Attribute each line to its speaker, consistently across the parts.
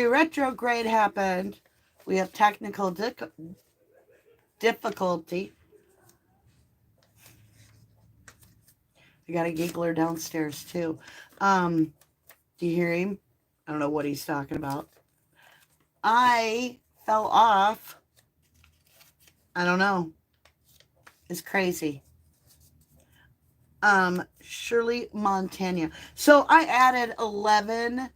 Speaker 1: retrograde happened. We have technical difficulty. I got a giggler downstairs too. Do you hear him? I don't know what he's talking about. I fell off. I don't know. It's crazy. Shirley Montana. So I added 11.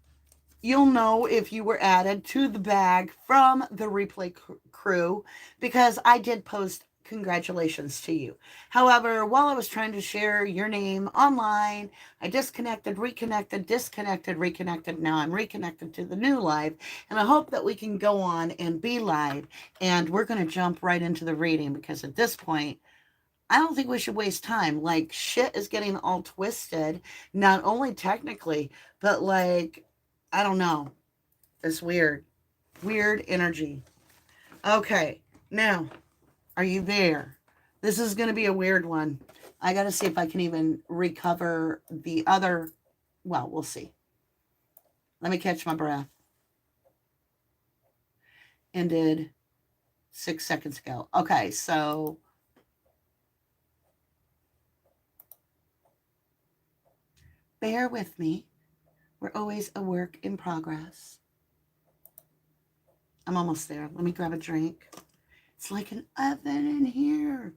Speaker 1: You'll know if you were added to the bag from the replay crew because I did post congratulations to you. However, while I was trying to share your name online, I disconnected, reconnected, disconnected, reconnected. Now I'm reconnected to the new live, and I hope that we can go on and be live. And we're going to jump right into the reading because at this point, I don't think we should waste time. Like, shit is getting all twisted, not only technically, but like, I don't know. It's weird. Weird energy. Okay, now, are you there? This is going to be a weird one. I got to see if I can even recover the other. Well, we'll see. Let me catch my breath. Ended 6 seconds ago. Okay, so bear with me. We're always a work in progress. I'm almost there. Let me grab a drink. It's like an oven in here.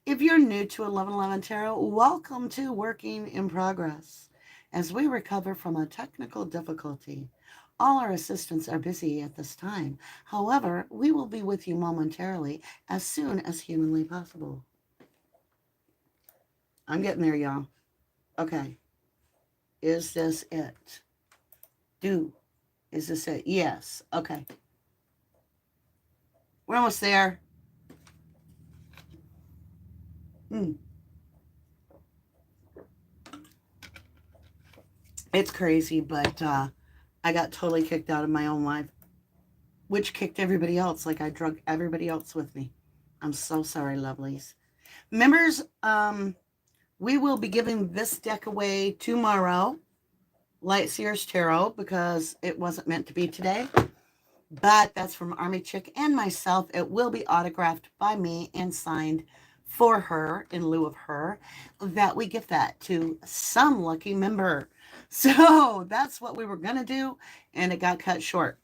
Speaker 1: If you're new to 1111 Tarot, welcome to Working in Progress. As we recover from a technical difficulty, all our assistants are busy at this time. However, we will be with you momentarily as soon as humanly possible. I'm getting there, y'all. Okay. Is this it? Is this it? Yes. Okay. We're almost there. It's crazy, but I got totally kicked out of my own life, which kicked everybody else. Like I drug everybody else with me. I'm so sorry, lovelies. Members, we will be giving this deck away tomorrow, Light Seer's Tarot, because it wasn't meant to be today. But that's from Army Chick and myself. It will be autographed by me and signed for her in lieu of her, that we give that to some lucky member. So that's what we were going to do, and it got cut short.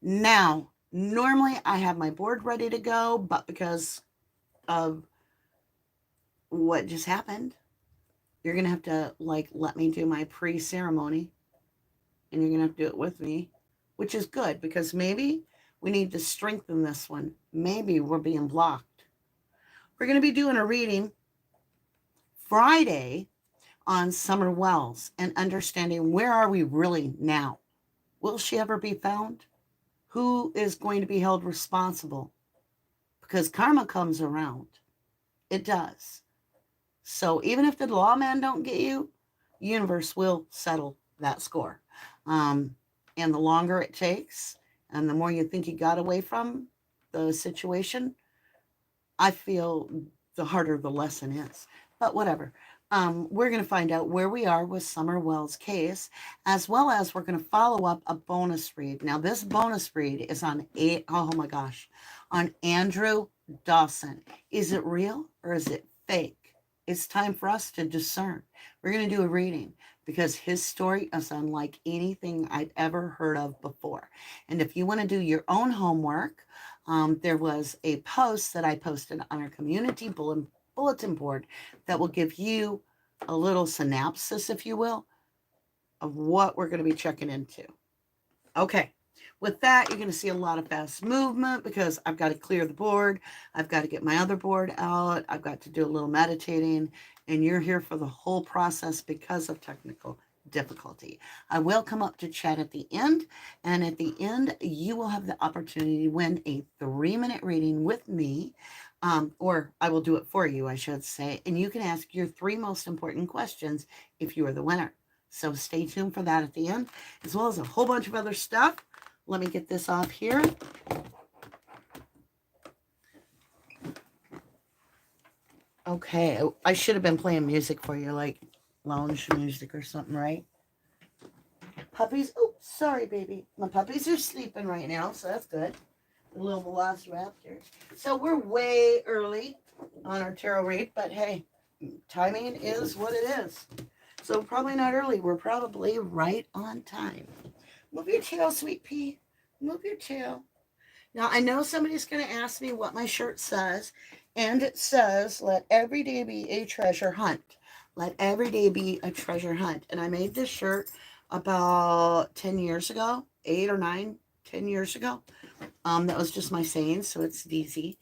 Speaker 1: Now, normally I have my board ready to go, but because of what just happened, you're going to have to let me do my pre-ceremony, and you're going to have to do it with me, which is good because maybe we need to strengthen this one. Maybe we're being blocked. We're going to be doing a reading Friday on Summer Wells and understanding where are we really now? Will she ever be found? Who is going to be held responsible? Because karma comes around. It does. So even if the lawman don't get you, the universe will settle that score. And the longer it takes, and the more you think you got away from the situation, I feel the harder the lesson is. But whatever. We're going to find out where we are with Summer Wells' case, as well as we're going to follow up a bonus read. Now, this bonus read is on on Andrew Dawson. Is it real or is it fake? It's time for us to discern. We're going to do a reading because his story is unlike anything I'd ever heard of before. And if you want to do your own homework, there was a post that I posted on our community bulletin board that will give you a little synopsis, if you will, of what we're going to be checking into. Okay. With that, you're going to see a lot of fast movement because I've got to clear the board. I've got to get my other board out. I've got to do a little meditating, and you're here for the whole process because of technical difficulty. I will come up to chat at the end, and at the end, you will have the opportunity to win a 3-minute reading with me, or I will do it for you, I should say, and you can ask your 3 most important questions if you are the winner. So stay tuned for that at the end, as well as a whole bunch of other stuff. Let me get this off here. Okay, I should have been playing music for you, like lounge music or something, right? Puppies, oh, Sorry, baby. My puppies are sleeping right now, so that's good. The little velociraptors. So we're way early on our tarot read, but hey, timing is what it is. So probably not early. We're probably right on time. Move your tail, sweet pea. Move your tail. Now, I know somebody's going to ask me what my shirt says, and it says, let every day be a treasure hunt. Let every day be a treasure hunt. And I made this shirt about 10 years ago, 8 or 9, 10 years ago. That was just my saying, so it's DZ.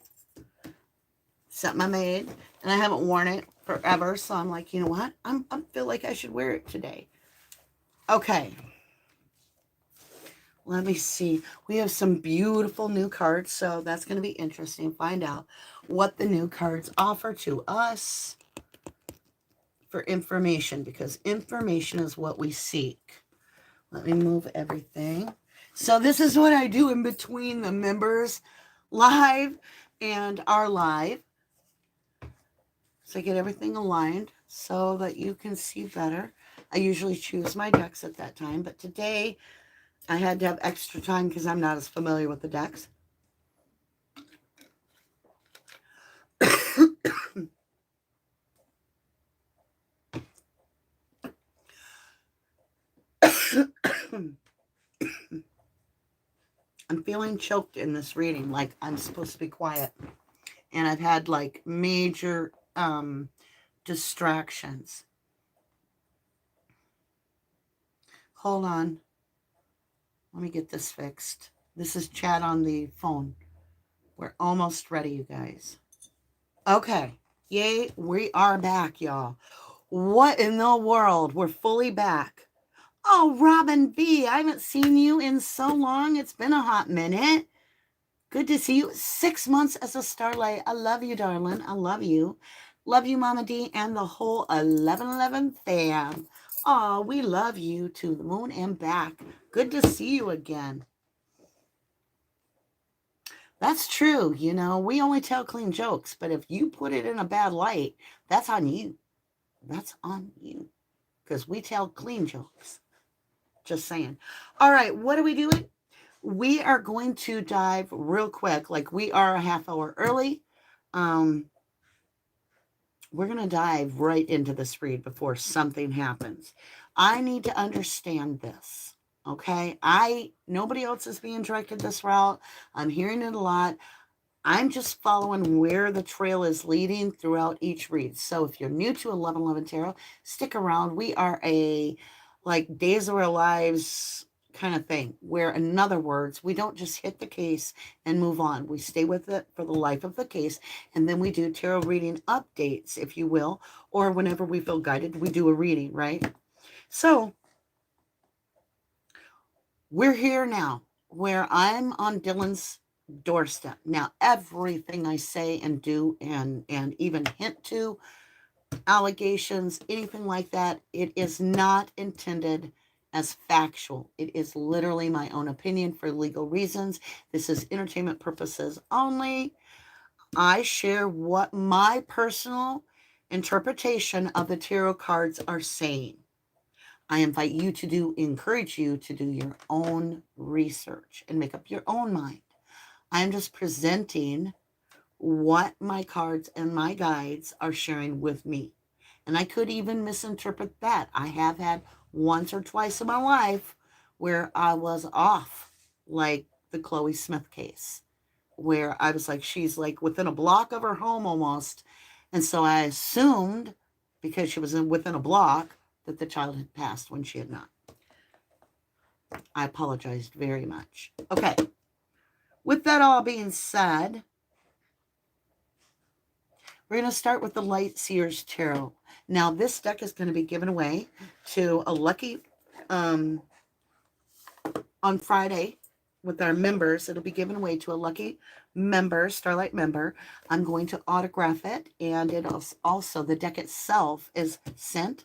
Speaker 1: Something I made, and I haven't worn it forever, so I'm like, you know what? I feel like I should wear it today. Okay. Let me see. We have some beautiful new cards, so that's going to be interesting. Find out what the new cards offer to us for information, because information is what we seek. Let me move everything. So this is what I do in between the members live and our live. So I get everything aligned so that you can see better. I usually choose my decks at that time, but today I had to have extra time because I'm not as familiar with the decks. I'm feeling choked in this reading, like I'm supposed to be quiet. And I've had like major distractions. Hold on. Let me get this fixed. This is chat on the phone. We're almost ready, you guys. Okay. Yay, we are back, y'all. What in the world? We're fully back. Oh, Robin V, I haven't seen you in so long. It's been a hot minute. Good to see you. 6 months as a starlight. I love you, darling. I love you. Love you, Mama D, and the whole 1111 fam. Oh, we love you to the moon and back. Good to see you again. That's true. You know, we only tell clean jokes, but if you put it in a bad light, that's on you. That's on you. Because we tell clean jokes. Just saying. All right, what are we doing? We are going to dive real quick, like we are a half hour early. We're going to dive right into this read before something happens. I need to understand this, okay? Nobody else is being directed this route. I'm hearing it a lot. I'm just following where the trail is leading throughout each read. So if you're new to 1111 Tarot, stick around. We are a like Days of Our Lives kind of thing, where in other words, we don't just hit the case and move on. We stay with it for the life of the case, and then we do tarot reading updates, if you will, or whenever we feel guided, we do a reading, right? So we're here now, where I'm on Dylan's doorstep. Now, everything I say and do and even hint to, allegations, anything like that, it is not intended as factual. It is literally my own opinion for legal reasons. This is entertainment purposes only. I share what my personal interpretation of the tarot cards are saying. I invite you to encourage you to do your own research and make up your own mind. I'm just presenting what my cards and my guides are sharing with me. And I could even misinterpret that. I have had once or twice in my life where I was off, like the Chloe Smith case, where I was like, she's like within a block of her home almost. And so I assumed, because she was within a block, that the child had passed when she had not. I apologized very much. Okay. With that all being said, we're going to start with the Light Seers Tarot. Now, this deck is going to be given away to a lucky, on Friday, with our members. It'll be given away to a lucky member, Starlight member. I'm going to autograph it, and it also, the deck itself is sent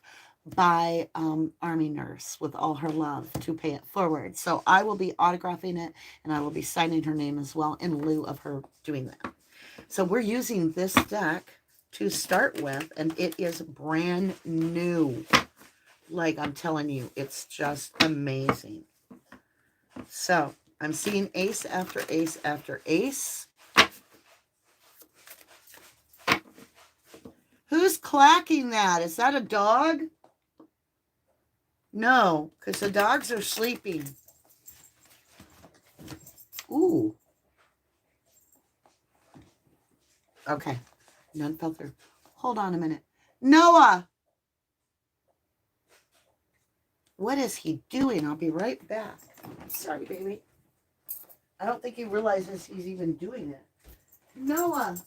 Speaker 1: by Army Nurse with all her love to pay it forward. So I will be autographing it, and I will be signing her name as well in lieu of her doing that. So we're using this deck to start with, and it is brand new. Like I'm telling you, it's just amazing. So I'm seeing ace after ace after ace. Who's clacking that? Is that a dog? No, because the dogs are sleeping. Ooh. Okay. None fell through. Hold on a minute. Noah! What is he doing? I'll be right back. Sorry, baby. I don't think he realizes he's even doing it. Noah!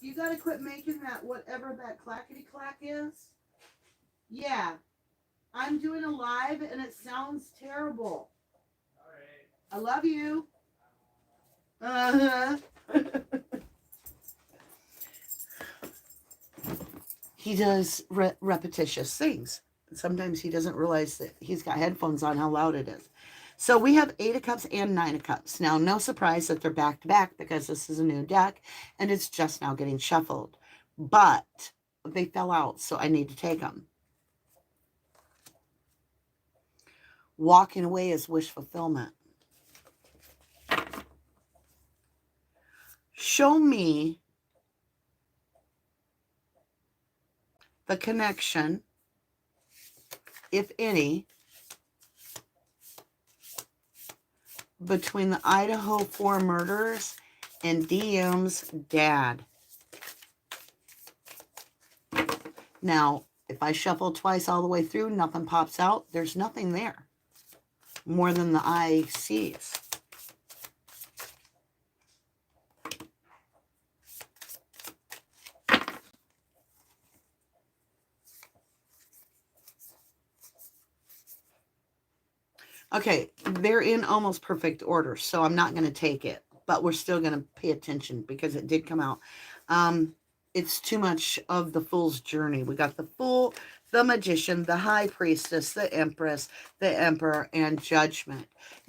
Speaker 1: You gotta quit making that whatever that clackety clack is. Yeah. I'm doing a live and it sounds terrible. All right. I love you. Uh-huh. He does repetitious things. Sometimes he doesn't realize that he's got headphones on, how loud it is. So we have 8 of Cups and 9 of Cups. Now, no surprise that they're back to back because this is a new deck and it's just now getting shuffled. But they fell out, so I need to take them. Walking away is wish fulfillment. Show me the connection, if any, between the Idaho 4 murders and DM's dad. Now, if I shuffle twice all the way through, nothing pops out. There's nothing there more than the eye sees. Okay, they're in almost perfect order, so I'm not going to take it, but we're still going to pay attention because it did come out. It's too much of the Fool's journey. We got the Fool, the Magician, the High Priestess, the Empress, the Emperor, and Judgment.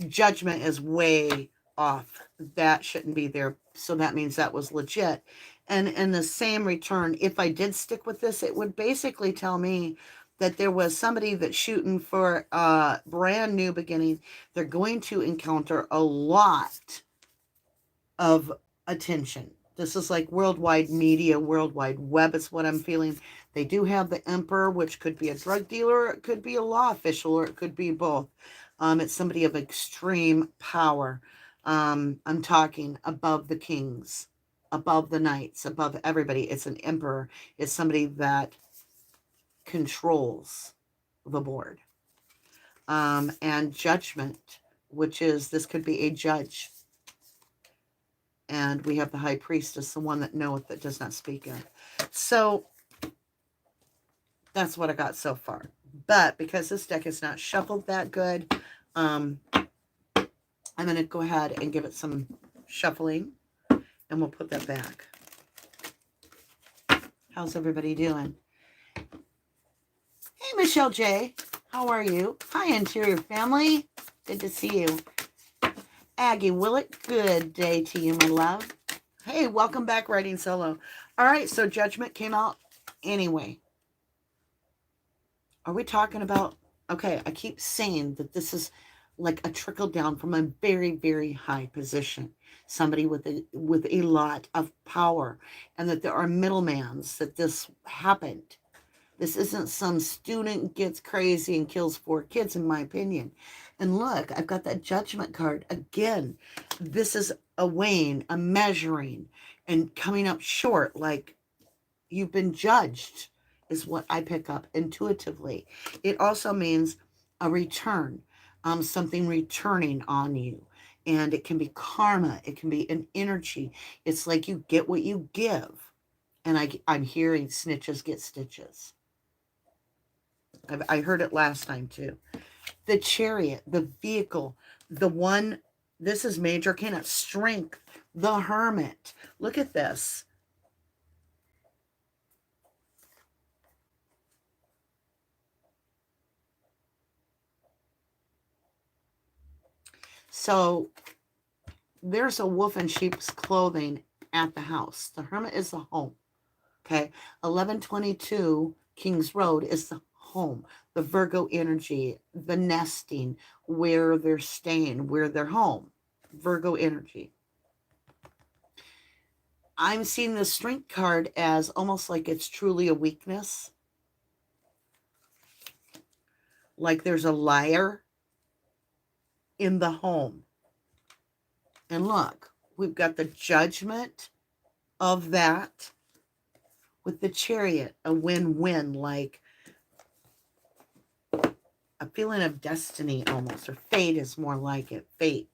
Speaker 1: Judgment is way off. That shouldn't be there, so that means that was legit. And in the same return, if I did stick with this, it would basically tell me that there was somebody that's shooting for a brand new beginning. They're going to encounter a lot of attention. This is like worldwide media, worldwide web is what I'm feeling. They do have the Emperor, which could be a drug dealer, it could be a law official, or it could be both. It's somebody of extreme power. I'm talking above the kings, above the knights, above everybody. It's an emperor. It's somebody that controls the board. And Judgment, which is, this could be a judge. And we have the High Priestess, the one that knoweth that does not speak of. So that's what I got so far. But because this deck is not shuffled that good, I'm going to go ahead and give it some shuffling. And we'll put that back. How's everybody doing? Hey, Michelle J. How are you? Hi, Interior Family. Good to see you. Aggie Willett, good day to you, my love. Hey, welcome back, Writing Solo. All right, so Judgment came out anyway. Are we talking about... Okay, I keep saying that this is like a trickle down from a very, very high position. Somebody with a lot of power. And that there are middlemans that this happened. This isn't some student gets crazy and kills 4 kids, in my opinion. And look, I've got that Judgment card. Again, this is a weighing, a measuring, and coming up short, like you've been judged, is what I pick up intuitively. It also means a return, something returning on you. And it can be karma. It can be an energy. It's like you get what you give. And I'm hearing snitches get stitches. I heard it last time too. The Chariot, the vehicle, the one, this is Major Arcana, Strength, the Hermit. Look at this. So there's a wolf in sheep's clothing at the house. The Hermit is the home. Okay. 1122 Kings Road is the home, the Virgo energy, the nesting, where they're staying, where they're home. Virgo energy. I'm seeing the Strength card as almost like it's truly a weakness. Like there's a liar in the home. And look, we've got the Judgment of that with the Chariot, a win-win, like a feeling of destiny almost, or fate is more like it, fate.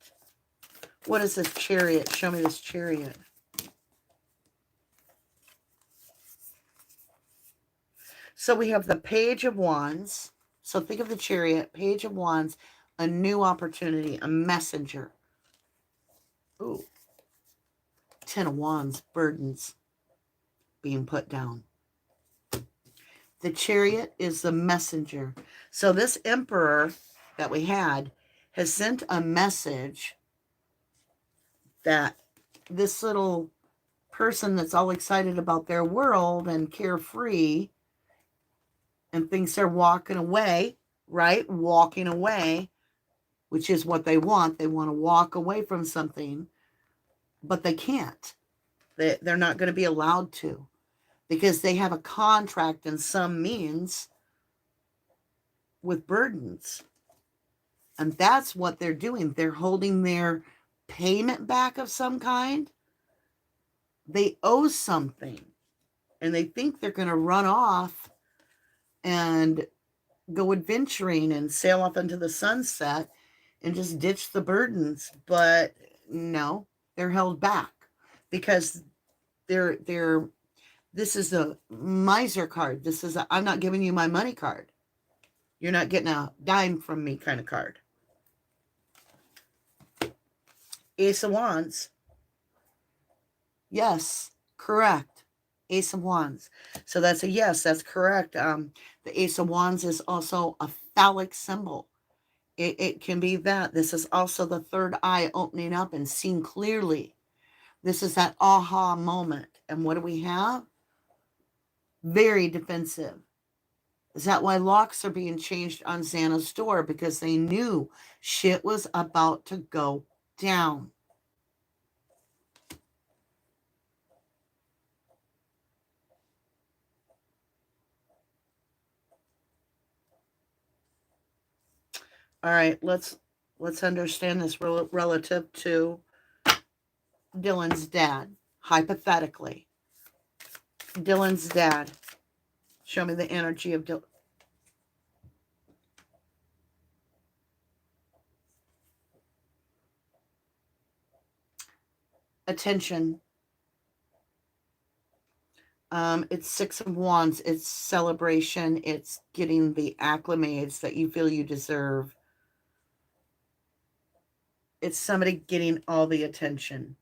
Speaker 1: What is this Chariot? Show me this Chariot. So we have the Page of Wands. So think of the Chariot, Page of Wands, a new opportunity, a messenger. Ooh. Ten of Wands, burdens being put down. The Chariot is the messenger. So this Emperor that we had has sent a message that this little person that's all excited about their world and carefree and thinks they're walking away, right? Walking away, which is what they want. They want to walk away from something, but they can't. They're not going to be allowed to because they have a contract in some means with burdens. And that's what they're doing. They're holding their payment back of some kind. They owe something. And they think they're going to run off and go adventuring and sail off into the sunset and just ditch the burdens. But no, they're held back because this is the miser card. This is a I'm not giving you my money card. You're not getting a dime from me kind of card. Ace of Wands. Yes, correct. Ace of Wands. So that's a yes, that's correct. The Ace of Wands is also a phallic symbol. It can be that. This is also the third eye opening up and seeing clearly. This is that aha moment. And what do we have? Very defensive. Is that why locks are being changed on Xana's door? Because they knew shit was about to go down. All right, let's understand this relative to Dylan's dad, hypothetically. Dylan's dad. Show me the energy of Dylan. Attention. It's Six of Wands. It's celebration. It's getting the acclimates that you feel you deserve. It's somebody getting all the attention.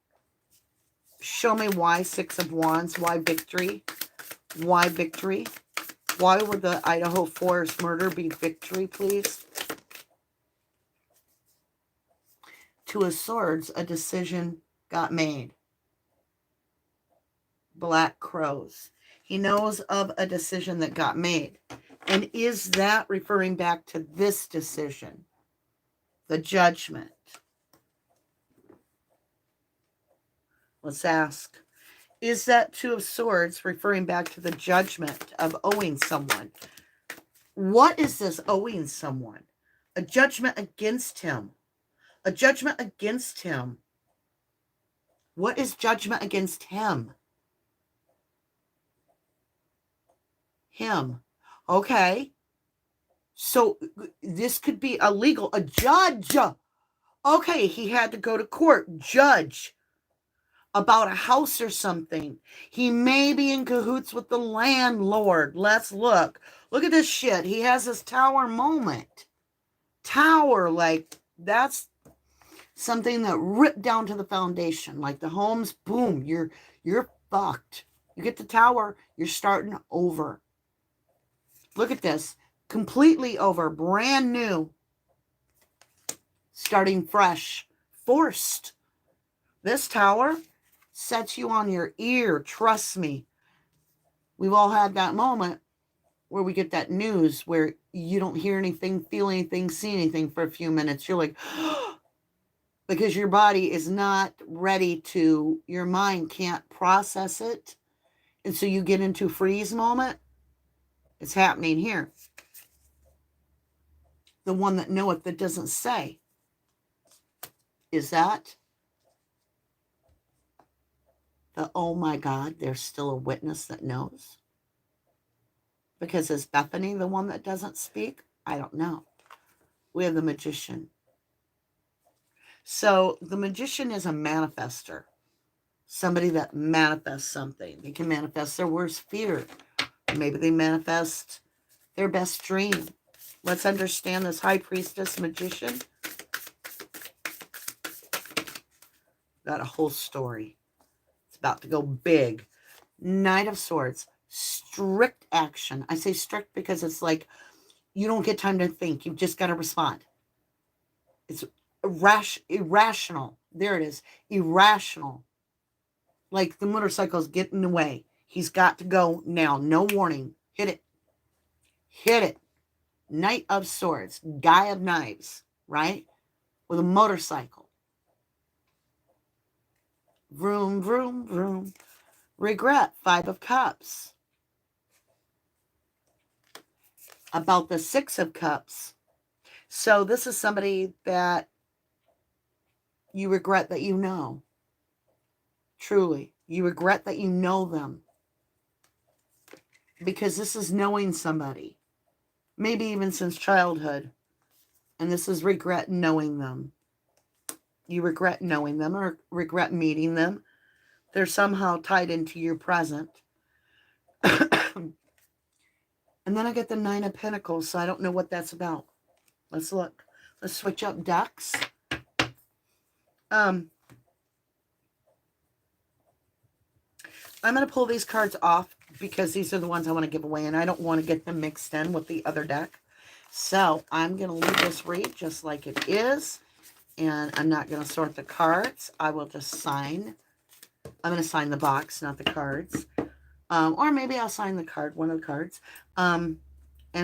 Speaker 1: Show me why Six of Wands. Why victory? Why victory? Why would the Idaho Forest murder be victory, please? Two of Swords, a decision got made. Black crows. He knows of a decision that got made. And is that referring back to this decision? The Judgment. Let's ask. Is that Two of Swords referring back to the judgment of owing someone? What is this owing someone? A judgment against him. A judgment against him. What is judgment against him? Him. Okay. So this could be illegal. A judge. Okay, he had to go to court. Judge. About a house or something. He may be in cahoots with the landlord. Let's look. Look at this shit. He has this tower moment. Tower, like, that's something that ripped down to the foundation. Like the homes, boom, you're fucked. You get the tower, you're starting over. Look at this. Completely over. Brand new. Starting fresh. Forced. This tower sets you on your ear. Trust me. We've all had that moment. where we get that news where you don't hear anything, feel anything, see anything for a few minutes. You're like, because your body is not ready to, your mind can't process it. And so you get into freeze moment. It's happening here. The one that knoweth that doesn't say. Is that the, oh my God, there's still a witness that knows? Because is Bethany the one that doesn't speak? I don't know. We have the magician. So the magician is a manifester. Somebody that manifests something. They can manifest their worst fear. Maybe they manifest their best dream. Let's understand this high priestess magician. Got a whole story. It's about to go big. Knight of Swords. Strict action. I say strict because it's like you don't get time to think. You've just got to respond. It's irrational. There it is. Irrational. Like the motorcycle's getting away. He's got to go now. No warning. Hit it. Hit it. Knight of Swords. Guy of Knives. Right? With a motorcycle. Vroom, vroom, vroom. Regret. 5 of Cups. About the 6 of Cups. So this is somebody that you regret that you know. Truly. You regret that you know them. Because this is knowing somebody. Maybe even since childhood. And this is regret knowing them. You regret knowing them or regret meeting them. They're somehow tied into your present. And then I get the 9 of Pentacles, so I don't know what that's about. Let's look. Let's switch up decks. I'm going to pull these cards off because these are the ones I want to give away, and I don't want to get them mixed in with the other deck. So I'm going to leave this read just like it is, and I'm not going to sort the cards. I will just sign. I'm going to sign the box, not the cards. Or maybe I'll sign the card, one of the cards. And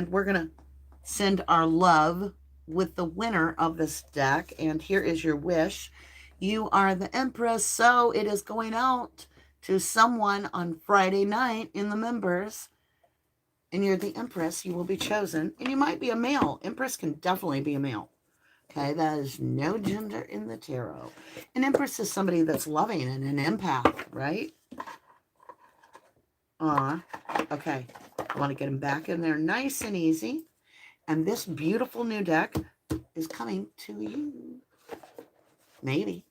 Speaker 1: we're going to send our love with the winner of this deck. And here is your wish. You are the Empress, so it is going out to someone on Friday night in the members. And you're the Empress. You will be chosen. And you might be a male. Empress can definitely be a male. Okay, that is no gender in the tarot. An Empress is somebody that's loving and an empath, right? Okay. I want to get them back in there nice and easy. And this beautiful new deck is coming to you. Maybe.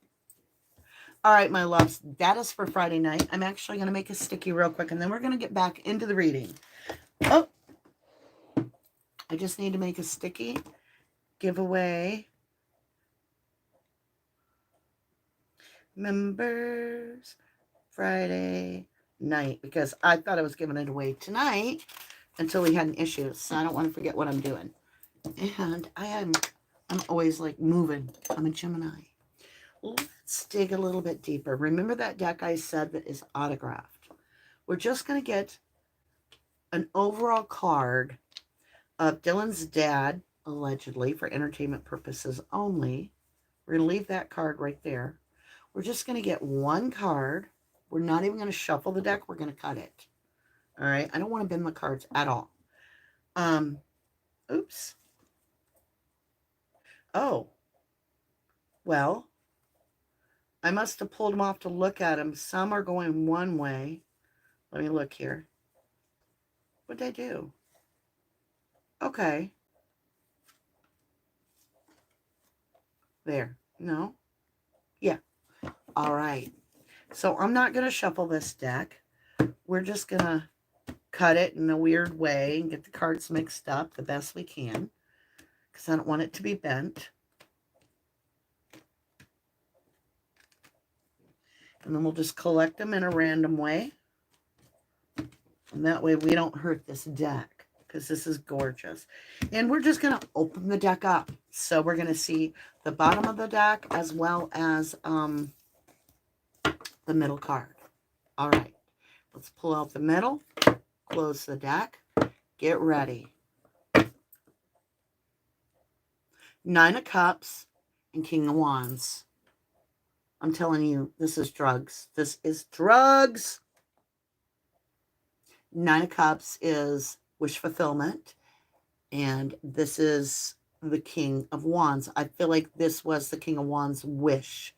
Speaker 1: All right, my loves. That is for Friday night. I'm actually going to make a sticky real quick, and then we're going to get back into the reading. Oh, I just need to make a sticky giveaway. Members Friday night, because I thought I was giving it away tonight until we had an issue, so I don't want to forget what I'm doing. And I'm always like moving. I'm a Gemini. Let's dig a little bit deeper. Remember that deck I said that is autographed? We're just going to get an overall card of Dylan's dad, allegedly, for entertainment purposes only. We're going to leave that card right there. We're just going to get one card. We're not even going to shuffle the deck. We're going to cut it. All right? I don't want to bend the cards at all. Oops. Oh. Well, I must have pulled them off to look at them. Some are going one way. Let me look here. What did I do? Okay. There. No? Yeah. All right. So I'm not going to shuffle this deck. We're just going to cut it in a weird way and get the cards mixed up the best we can, because I don't want it to be bent. And then we'll just collect them in a random way. And that way we don't hurt this deck, because this is gorgeous. And we're just going to open the deck up. So we're going to see the bottom of the deck as well as the middle card. All right. Let's pull out the middle, close the deck, Get ready. Nine of Cups and King of Wands. I'm telling you, this is drugs. This is drugs. Nine of Cups is wish fulfillment. And this is the King of Wands. I feel like this was the King of Wands' wish.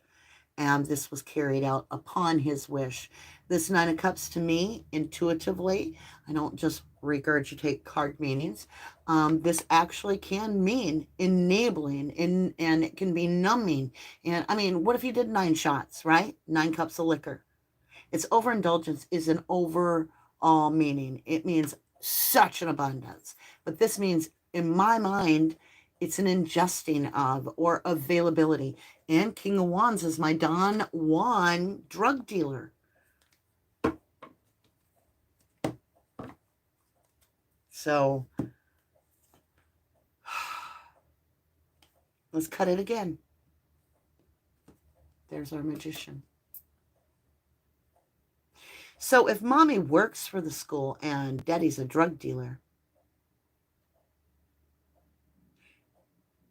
Speaker 1: And this was carried out upon his wish. This Nine of Cups to me, intuitively, I don't just regurgitate card meanings. This actually can mean enabling, and it can be numbing. And I mean, what if you did 9 shots, right? 9 cups of liquor. It's overindulgence is an overall meaning. It means such an abundance. But this means, in my mind, it's an ingesting of or availability. And King of Wands is my Don Juan drug dealer. So let's cut it again. There's our magician. So if mommy works for the school and daddy's a drug dealer,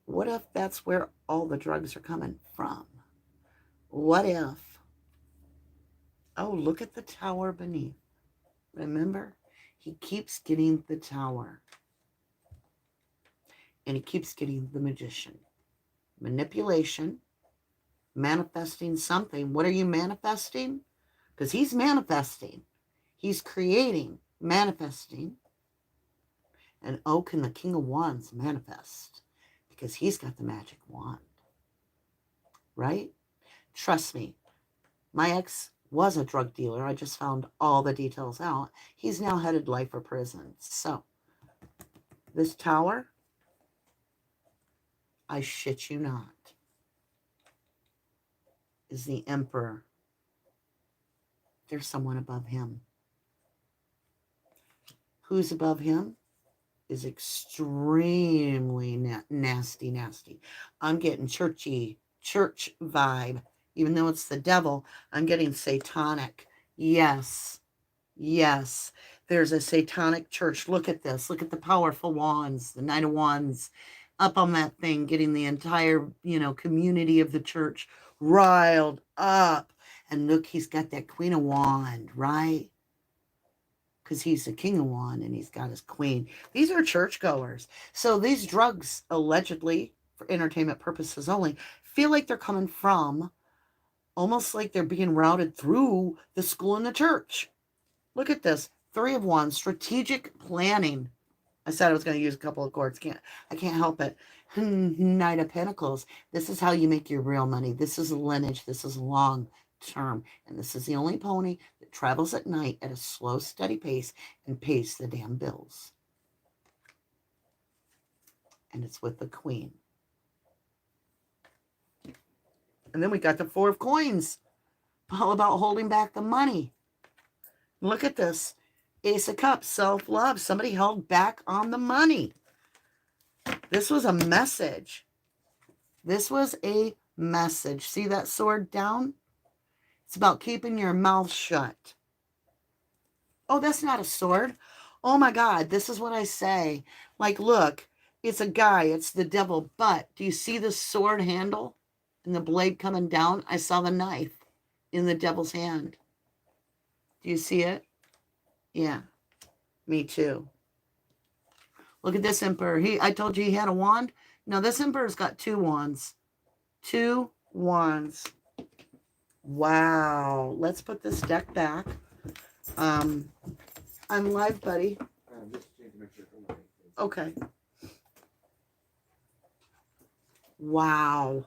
Speaker 1: what if that's where all the drugs are coming from? What if, oh, look at the tower beneath. Remember, he keeps getting the tower. And he keeps getting the magician. Manipulation, manifesting something. What are you manifesting? Because he's manifesting. He's creating, manifesting. And oh, can the King of Wands manifest? Because he's got the magic wand. Right? Trust me, my ex was a drug dealer. I just found all the details out. He's now headed life or prison. So, this tower, I shit you not, is the Emperor. There's someone above him. Who's above him is extremely nasty, nasty. I'm getting churchy, church vibe. Even though it's the devil, I'm getting satanic. Yes. Yes. There's a satanic church. Look at this. Look at the powerful wands, the Knight of Wands up on that thing, getting the entire, community of the church riled up. And look, he's got that Queen of Wand, right? Because he's the King of Wand and he's got his queen. These are churchgoers. So these drugs, allegedly, for entertainment purposes only, feel like they're coming from, almost like they're being routed through the school and the church. Look at this. 3 of Wands, strategic planning. I said I was going to use a couple of chords. I can't help it. Knight of Pentacles. This is how you make your real money. This is lineage. This is long term. And this is the only pony that travels at night at a slow, steady pace and pays the damn bills. And it's with the Queen. And then we got the 4 of Coins. All about holding back the money. Look at this. Ace of Cups, self-love. Somebody held back on the money. This was a message. This was a message. See that sword down? It's about keeping your mouth shut. Oh, that's not a sword. Oh my God, this is what I say. Like, look, it's a guy. It's the devil. But do you see the sword handle and the blade coming down? I saw the knife in the devil's hand. Do you see it? Yeah, me too. Look at this Emperor. I told you he had a wand. No, this Emperor's got 2 wands. 2 wands. Wow. Let's put this deck back. I'm live, buddy. Okay. Wow.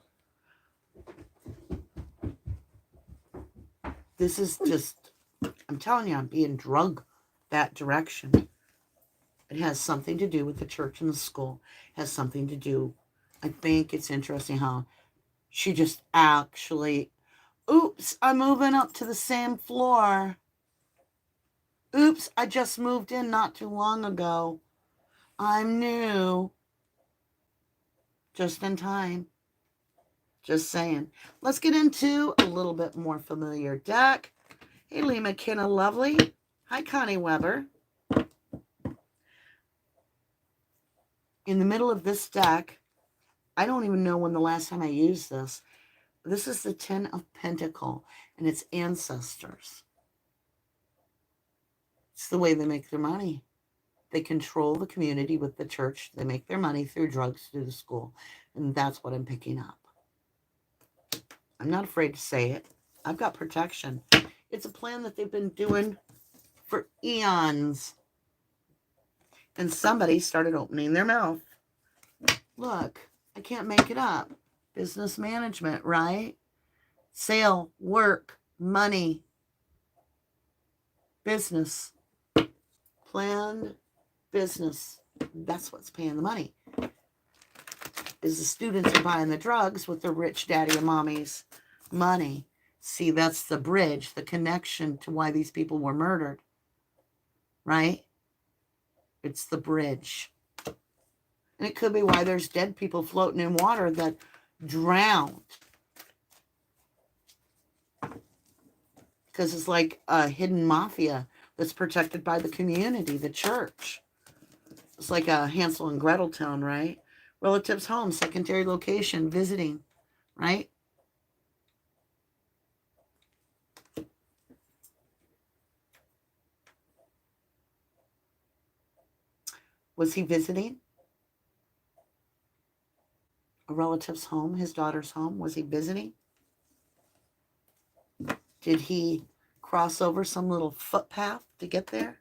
Speaker 1: This is just, I'm telling you, I'm being drugged that direction. It has something to do with the church and the school. It has something to do, I think it's interesting how she just actually, oops, I'm moving up to the same floor. Oops, I just moved in not too long ago. I'm new. Just in time. Just saying. Let's get into a little bit more familiar deck. Hey, Lee McKenna Lovely. Hi, Connie Weber. In the middle of this deck, I don't even know when the last time I used this. This is the Ten of Pentacles, and it's ancestors. It's the way they make their money. They control the community with the church. They make their money through drugs, through the school. And that's what I'm picking up. I'm not afraid to say it. I've got protection. It's a plan that they've been doing for eons. And somebody started opening their mouth. Look, I can't make it up. Business management, right? Sale, work, money, business, planned business. That's what's paying the money. Is the students are buying the drugs with their rich daddy and mommy's money. See, that's the bridge, the connection to why these people were murdered. Right? It's the bridge. And it could be why there's dead people floating in water that drowned. Because it's like a hidden mafia that's protected by the community, the church. It's like a Hansel and Gretel town, right? Relatives' home, secondary location, visiting, right? Was he visiting a relative's home, his daughter's home? Was he visiting? Did he cross over some little footpath to get there?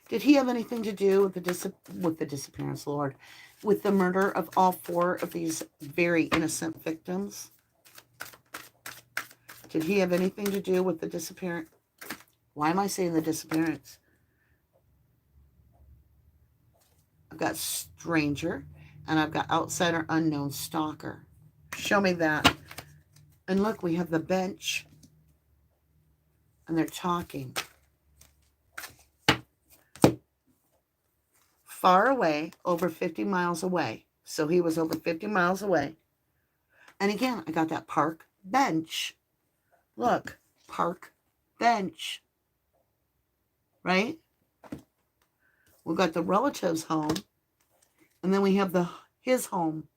Speaker 1: Did he have anything to do with the disappearance, Lord? With the murder of all 4 of these very innocent victims? Did he have anything to do with the disappearance? Why am I saying the disappearance? I've got stranger, and I've got outsider, unknown, stalker. Show me that. And look, we have the bench, and they're talking. Far away, over 50 miles away. So he was over 50 miles away. And again, I got that park bench. Look, park bench. Right? We've got the relative's home. And then we have his home.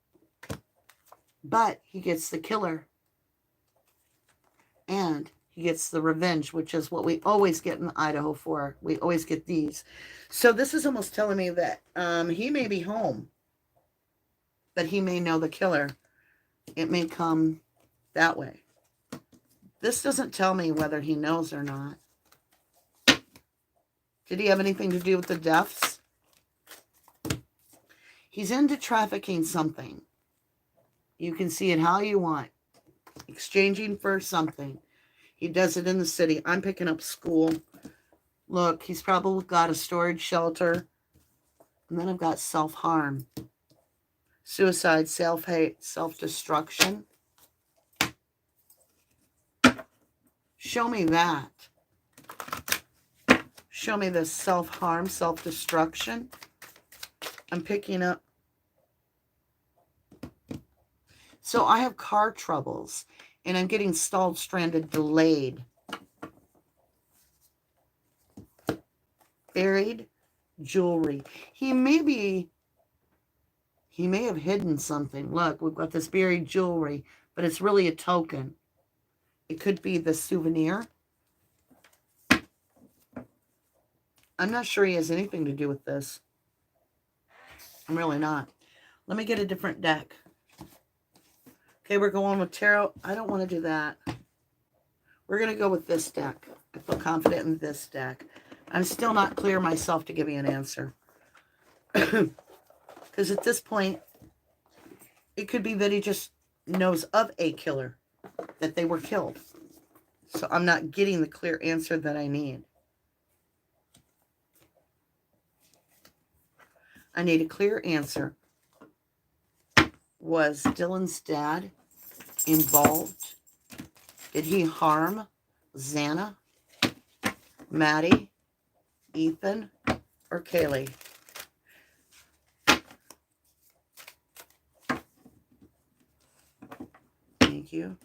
Speaker 1: But he gets the killer. And he gets the revenge, which is what we always get in Idaho for. We always get these. So this is almost telling me that he may be home. But he may know the killer. It may come that way. This doesn't tell me whether he knows or not. Did he have anything to do with the deaths? He's into trafficking something. You can see it how you want. Exchanging for something. He does it in the city. I'm picking up school. Look, he's probably got a storage shelter. And then I've got self-harm. Suicide, self-hate, self-destruction. Show me that. Show me the self-harm, self-destruction. I'm picking up. So I have car troubles. And I'm getting stalled, stranded, delayed. Buried jewelry. He may have hidden something. Look, we've got this buried jewelry, but it's really a token. It could be the souvenir. I'm not sure he has anything to do with this. I'm really not. Let me get a different deck. Okay, we're going with tarot. I don't want to do that. We're going to go with this deck. I feel confident in this deck. I'm still not clear myself to give you an answer. Because at this point, it could be that he just knows of a killer, that they were killed. So I'm not getting the clear answer that I need. I need a clear answer. Was Dylan's dad involved? Did he harm Xana, Maddie, Ethan, or Kaylee? Thank you.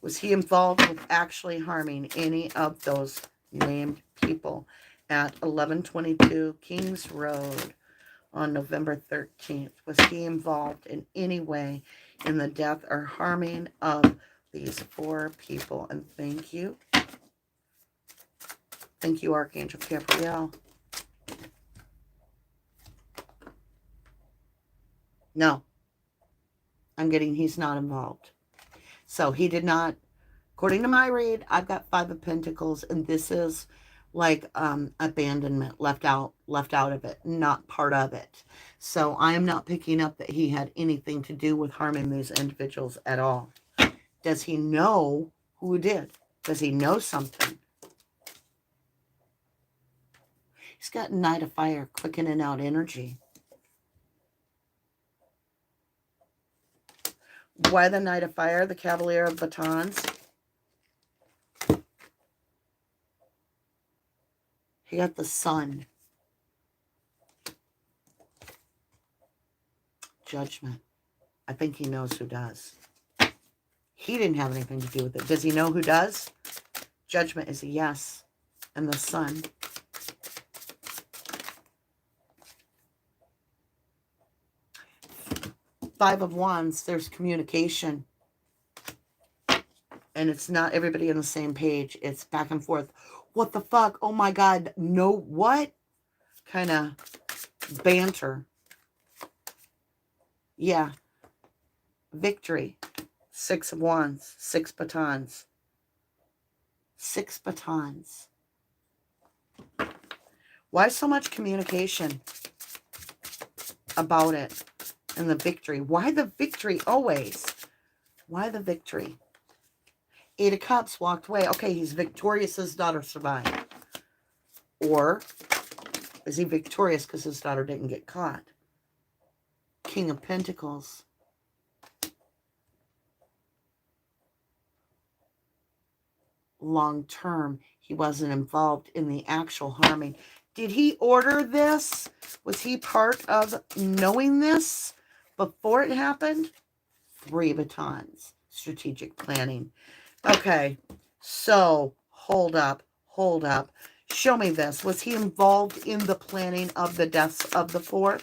Speaker 1: Was he involved with actually harming any of those named people? at 1122 Kings Road on November 13th. Was he involved in any way in the death or harming of these 4 people? And thank you. Thank you, Archangel Gabriel. No. I'm getting he's not involved. So he did not, according to my read, I've got 5 of Pentacles, and this is like abandonment, left out of it, not part of it. So I am not picking up that he had anything to do with harming these individuals at all. Does he know who did? Does he know something? He's got Knight of Fire, quickening out energy. Why the Knight of Fire? The Cavalier of Batons. He got the Sun. Judgment. I think he knows who does. He didn't have anything to do with it. Does he know who does? Judgment is a yes. And the Sun. Five of Wands, there's communication. And it's not everybody on the same page. It's back and forth. What the fuck? Oh my God. No, what? Kind of banter. Yeah. Victory. 6 of Wands. 6 batons. 6 batons. Why so much communication about it? And the victory. Why the victory always? Why the victory? 8 of Cups walked away. Okay, he's victorious. His daughter survived. Or is he victorious because his daughter didn't get caught? King of Pentacles. Long term, he wasn't involved in the actual harming. Did he order this? Was he part of knowing this before it happened? 3 batons. Strategic planning. Okay, so hold up. Show me this. Was he involved in the planning of the deaths of the 4?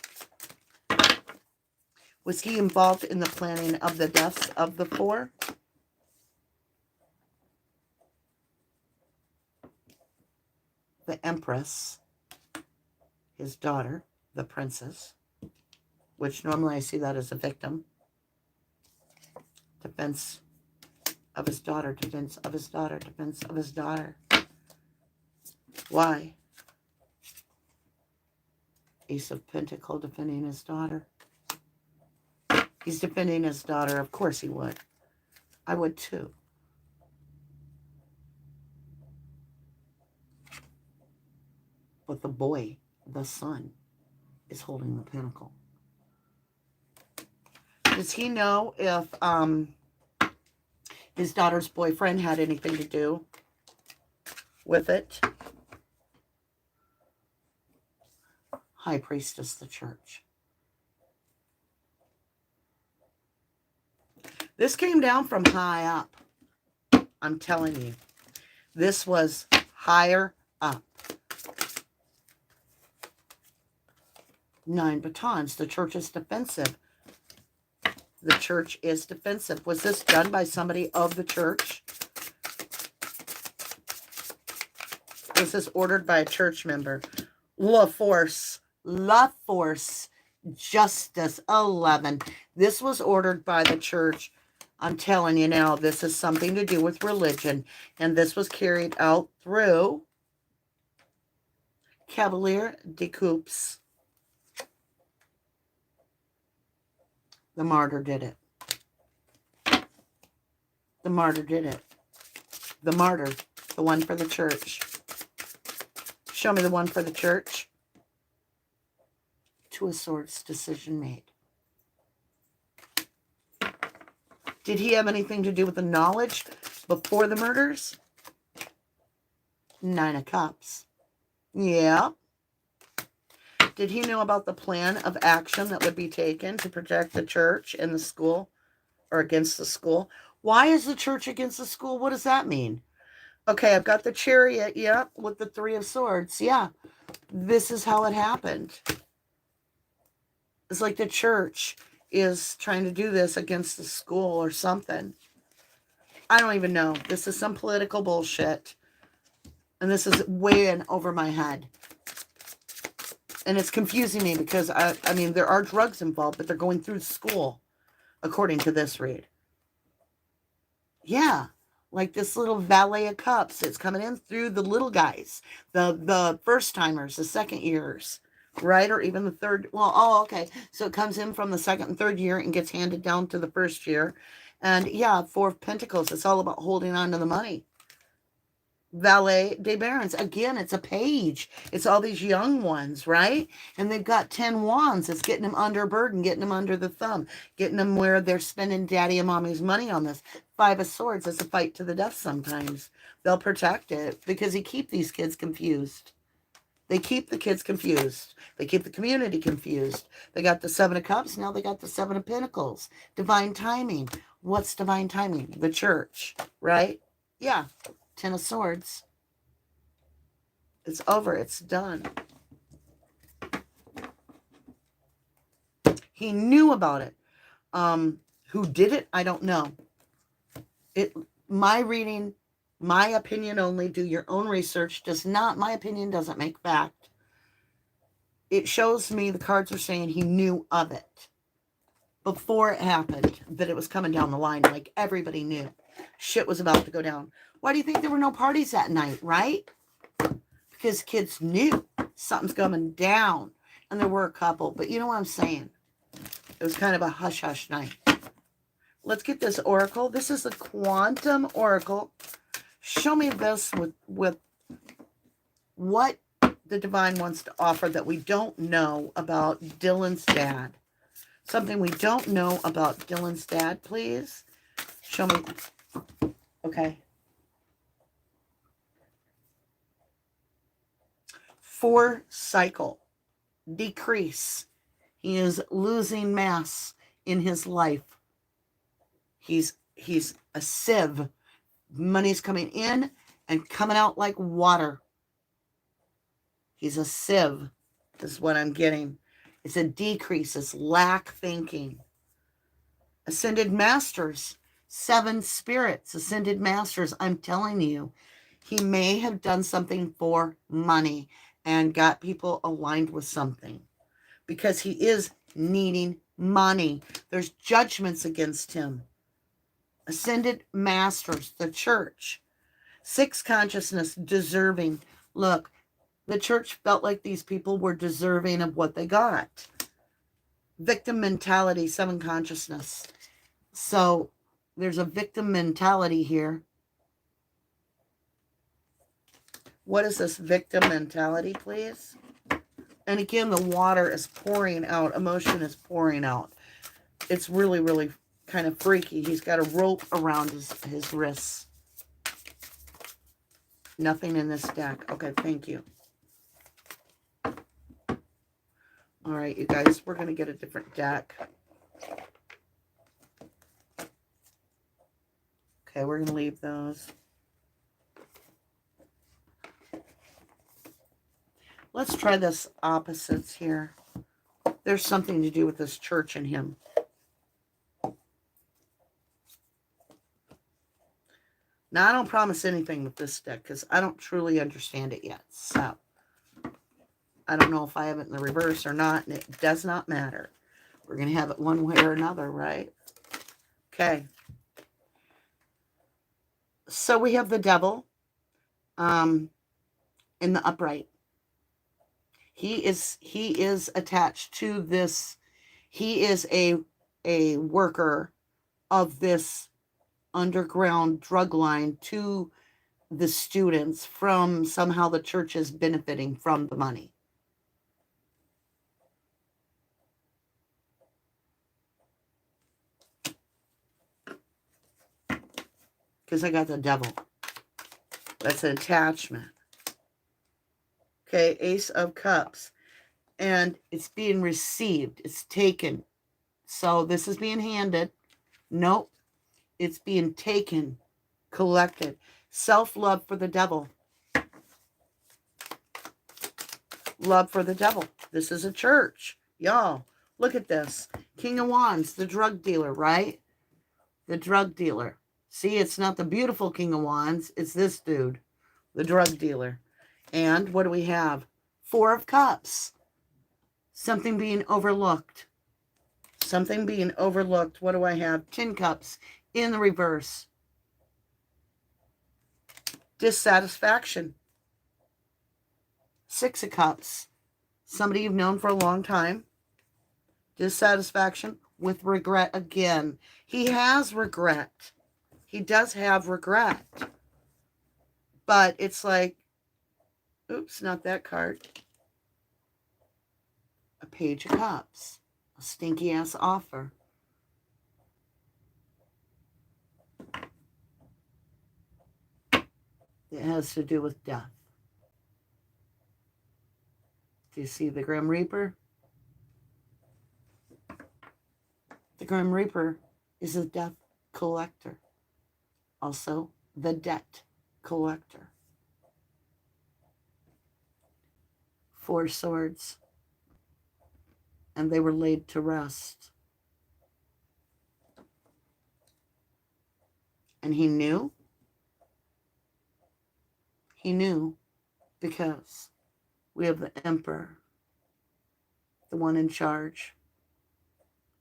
Speaker 1: Was he involved in the planning of the deaths of the 4? The Empress, his daughter, the princess, which normally I see that as a victim. Defense of his daughter, defense of his daughter, defense of his daughter. Why? Ace of Pentacles defending his daughter. He's defending his daughter. Of course he would. I would too. But the boy, the son, is holding the pentacle. Does he know if his daughter's boyfriend had anything to do with it? High Priestess, the church. This came down from high up. I'm telling you. This was higher up. 9 batons. The church is defensive. The church is defensive. Was this done by somebody of the church? Was this ordered by a church member? La Force. Justice 11. This was ordered by the church. I'm telling you now, this is something to do with religion. And this was carried out through Cavalier de Coups. The martyr did it. The martyr did it. The martyr. The one for the church. Show me the one for the church. 2 of Swords, decision made. Did he have anything to do with the knowledge before the murders? 9 of Cups. Yeah. Did he know about the plan of action that would be taken to protect the church and the school, or against the school? Why is the church against the school? What does that mean? Okay, I've got the Chariot, yep, with the Three of Swords. Yeah, this is how it happened. It's like the church is trying to do this against the school or something. I don't even know. This is some political bullshit. And this is way in over my head. And it's confusing me because, I mean, there are drugs involved, but they're going through school, according to this read. Yeah, like this little valet of cups. It's coming in through the little guys, the first timers, the second years, right? Or even the third. Well, oh, okay. So it comes in from the second and third year and gets handed down to the first year. And yeah, Four of Pentacles. It's all about holding on to the money. Valet de Barons. Again, it's a page. It's all these young ones, right? And they've got 10 wands. It's getting them under a burden, getting them under the thumb, getting them where they're spending daddy and mommy's money on this. Five of Swords is a fight to the death sometimes. They'll protect it because they keep these kids confused. They keep the kids confused. They keep the community confused. They got the Seven of Cups. Now they got the Seven of Pentacles. Divine timing. What's divine timing? The church, right? Yeah. 10 of Swords. It's over. It's done. He knew about it. Who did it? I don't know. My reading, my opinion only, do your own research, my opinion doesn't make fact. It shows me the cards are saying he knew of it before it happened, that it was coming down the line. Like everybody knew shit was about to go down. Why do you think there were no parties that night, right? Because kids knew something's coming down. And there were a couple, but you know what I'm saying? It was kind of a hush-hush night. Let's get this oracle. This is the Quantum Oracle. Show me this with what the divine wants to offer that we don't know about Dylan's dad. Something we don't know about Dylan's dad, please. Show me. Okay. 4 cycle. Decrease. He is losing mass in his life. He's a sieve. Money's coming in and coming out like water. He's a sieve, is what I'm getting. It's a decrease. It's lack thinking. Ascended Masters. 7 spirits. Ascended Masters. I'm telling you, he may have done something for money and got people aligned with something because he is needing money. There's judgments against him. Ascended Masters, the church. 6 consciousness, deserving. Look, the church felt like these people were deserving of what they got. Victim mentality, 7 consciousness. So there's a victim mentality here. What is this victim mentality, please? And again, the water is pouring out. Emotion is pouring out. It's really, really kind of freaky. He's got a rope around his wrists. Nothing in this deck. Okay, thank you. All right, you guys, we're going to get a different deck. Okay, we're going to leave those. Let's try this opposites here. There's something to do with this church and him. Now, I don't promise anything with this deck because I don't truly understand it yet. So, I don't know if I have it in the reverse or not, and it does not matter. We're going to have it one way or another, right? Okay. So, we have the devil in the upright. He is attached to this. He is a worker of this underground drug line to the students from somehow the church is benefiting from the money. Because I got the devil. That's an attachment. Okay, Ace of Cups. And it's being received. It's taken. So this is being handed. Nope. It's being taken, collected. Self-love for the devil. Love for the devil. This is a church. Y'all, look at this. King of Wands, the drug dealer, right? The drug dealer. See, it's not the beautiful King of Wands. It's this dude, the drug dealer. And what do we have? Four of Cups. Something being overlooked. Something being overlooked. What do I have? 10 Cups in the reverse. Dissatisfaction. 6 of Cups. Somebody you've known for a long time. Dissatisfaction with regret again. He has regret. He does have regret. But it's like, oops, not that card. A Page of Cups. A stinky ass offer. It has to do with death. Do you see the Grim Reaper? The Grim Reaper is a death collector. Also, the debt collector. 4 swords. And they were laid to rest. And he knew. He knew because we have the Emperor, the one in charge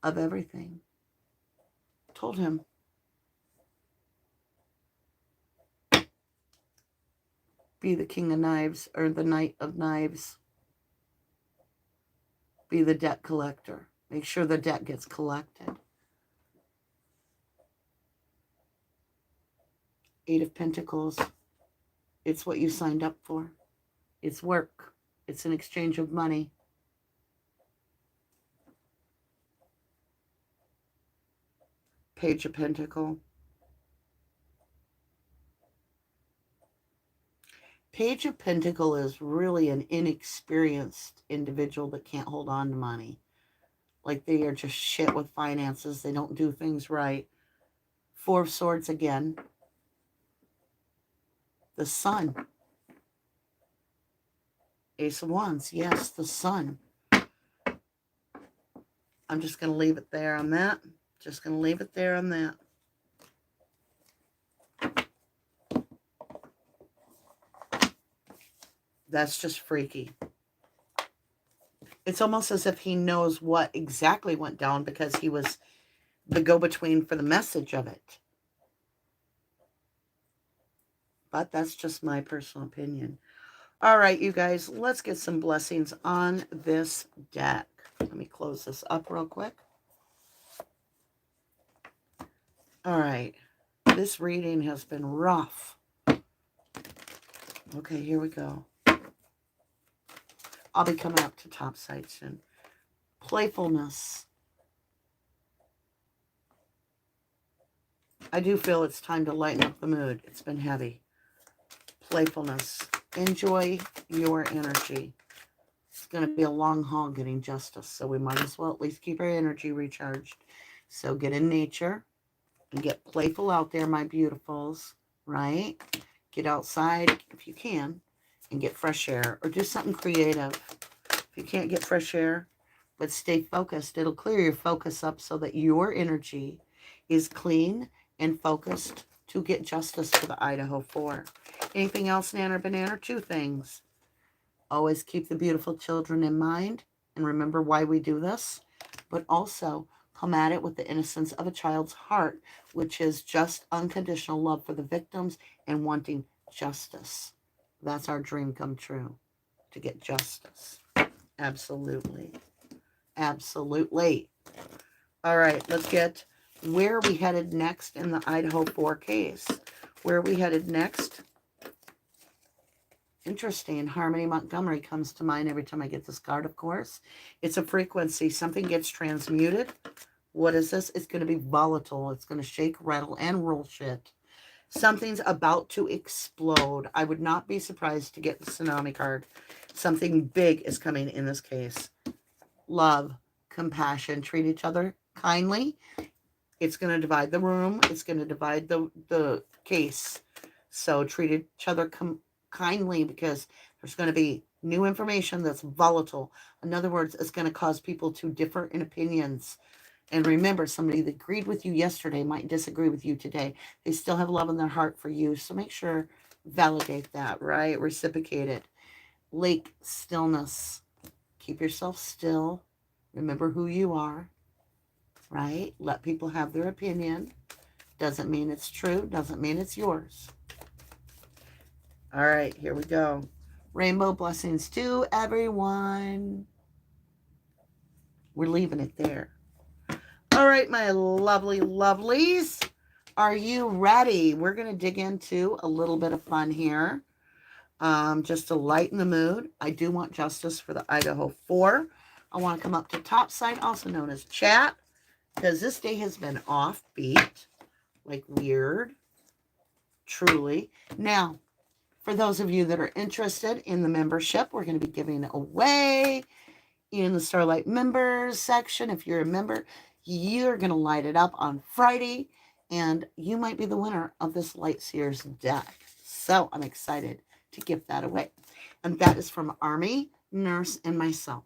Speaker 1: of everything, told him, be the King of Knives or the Knight of Knives. Be the debt collector. Make sure the debt gets collected. 8 of Pentacles. It's what you signed up for. It's work. It's an exchange of money. Page of Pentacle. Page of Pentacle is really an inexperienced individual that can't hold on to money. Like they are just shit with finances. They don't do things right. 4 of Swords again. The Sun. Ace of Wands. Yes, the Sun. I'm just going to leave it there on that. Just going to leave it there on that. That's just freaky. It's almost as if he knows what exactly went down because he was the go-between for the message of it. But that's just my personal opinion. All right, you guys, let's get some blessings on this deck. Let me close this up real quick. All right. This reading has been rough. Okay, here we go. I'll be coming up to top side soon. Playfulness. I do feel it's time to lighten up the mood. It's been heavy. Playfulness. Enjoy your energy. It's going to be a long haul getting justice, so we might as well at least keep our energy recharged. So get in nature and get playful out there, my beautifuls, right? Get outside if you can and get fresh air or do something creative. If you can't get fresh air, but stay focused. It'll clear your focus up so that your energy is clean and focused to get justice for the Idaho 4. Anything else, Nan or Banana? 2 things. Always keep the beautiful children in mind and remember why we do this, but also come at it with the innocence of a child's heart, which is just unconditional love for the victims and wanting justice. That's our dream come true, to get justice. Absolutely. Absolutely. All right, let's get where are we headed next in the Idaho 4 case. Where are we headed next? Interesting. Harmony Montgomery comes to mind every time I get this card, of course. It's a frequency. Something gets transmuted. What is this? It's going to be volatile. It's going to shake, rattle, and roll shit. Something's about to explode. I would not be surprised to get the tsunami card. Something big is coming in this case. Love, compassion, treat each other kindly. It's going to divide the room. It's going to divide the case. So treat each other kindly, because there's going to be new information that's volatile. In other words, it's going to cause people to differ in opinions. And remember, somebody that agreed with you yesterday might disagree with you today. They still have love in their heart for you. So make sure, validate that, right? Reciprocate it. Lake stillness. Keep yourself still. Remember who you are, right? Let people have their opinion. Doesn't mean it's true. Doesn't mean it's yours. All right, here we go. Rainbow blessings to everyone. We're leaving it there. All right, my lovely lovelies. Are you ready? We're going to dig into a little bit of fun here. Just to lighten the mood. I do want justice for the Idaho 4. I want to come up to top side, also known as chat, because this day has been offbeat, like weird, truly. Now, for those of you that are interested in the membership, we're going to be giving away in the Starlight members section. If you're a member, you're going to light it up on Friday, and you might be the winner of this Light Seers deck. So I'm excited to give that away. And that is from Army, Nurse, and myself.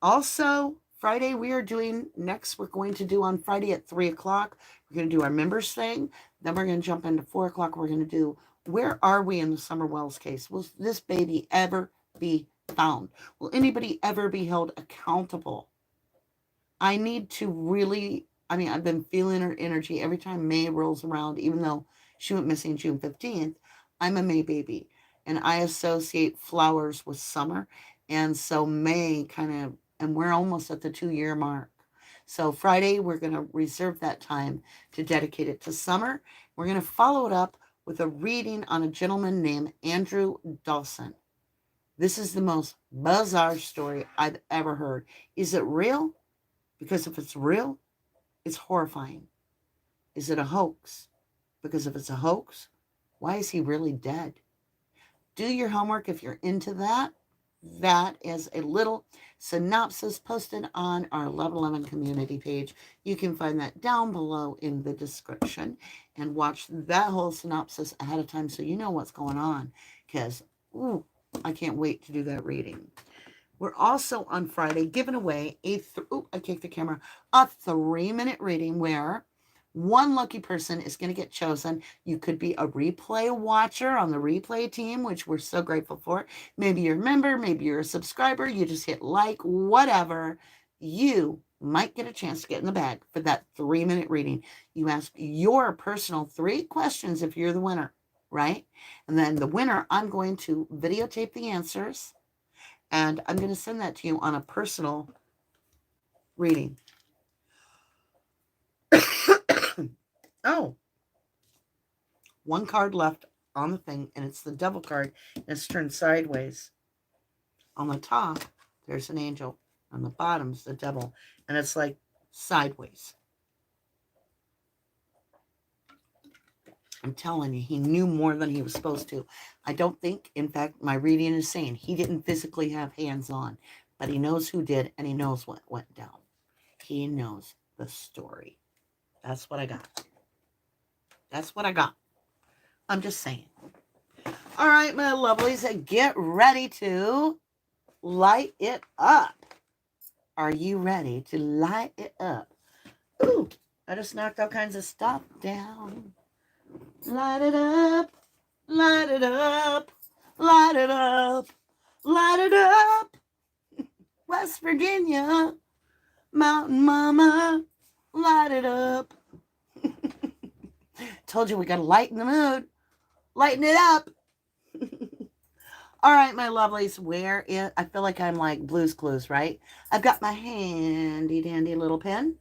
Speaker 1: Also, Friday we're going to do on Friday at 3 o'clock. We're going to do our members thing. Then we're going to jump into 4 o'clock. We're going to do, where are we in the Summer Wells case? Will this baby ever be found? Will anybody ever be held accountable? I need to really, I've been feeling her energy every time May rolls around, even though she went missing June 15th. I'm a May baby, and I associate flowers with summer. And so May and we're almost at the 2-year mark. So Friday, we're going to reserve that time to dedicate it to summer. We're going to follow it up with a reading on a gentleman named Andrew Dawson. This is the most bizarre story I've ever heard. Is it real? Because if it's real, it's horrifying. Is it a hoax? Because if it's a hoax, why is he really dead? Do your homework if you're into that. That is a little synopsis posted on our Level 11 community page. You can find that down below in the description and watch that whole synopsis ahead of time so you know what's going on. Because, I can't wait to do that reading. We're also on Friday giving away a 3-minute reading where one lucky person is going to get chosen. You could be a replay watcher on the replay team, which we're so grateful for. Maybe you're a member, maybe you're a subscriber. You just hit like, whatever. You might get a chance to get in the bag for that 3-minute reading. You ask your personal 3 questions if you're the winner, right? And then the winner, I'm going to videotape the answers, and I'm going to send that to you on a personal reading. Oh, one card left on the thing, and it's the devil card, and it's turned sideways. On the top, there's an angel. On the bottom's the devil, and it's like sideways. I'm telling you, he knew more than he was supposed to. I don't think, in fact, my reading is saying he didn't physically have hands on, but he knows who did, and he knows what went down. He knows the story. That's what I got. That's what I got. I'm just saying. All right, my lovelies, get ready to light it up. Are you ready to light it up? Ooh, I just knocked all kinds of stuff down. Light it up, light it up, light it up, light it up. West Virginia, Mountain Mama, light it up. Told you we got to lighten the mood. Lighten it up. All right, my lovelies, I feel like I'm like Blue's Clues, right? I've got my handy dandy little pen,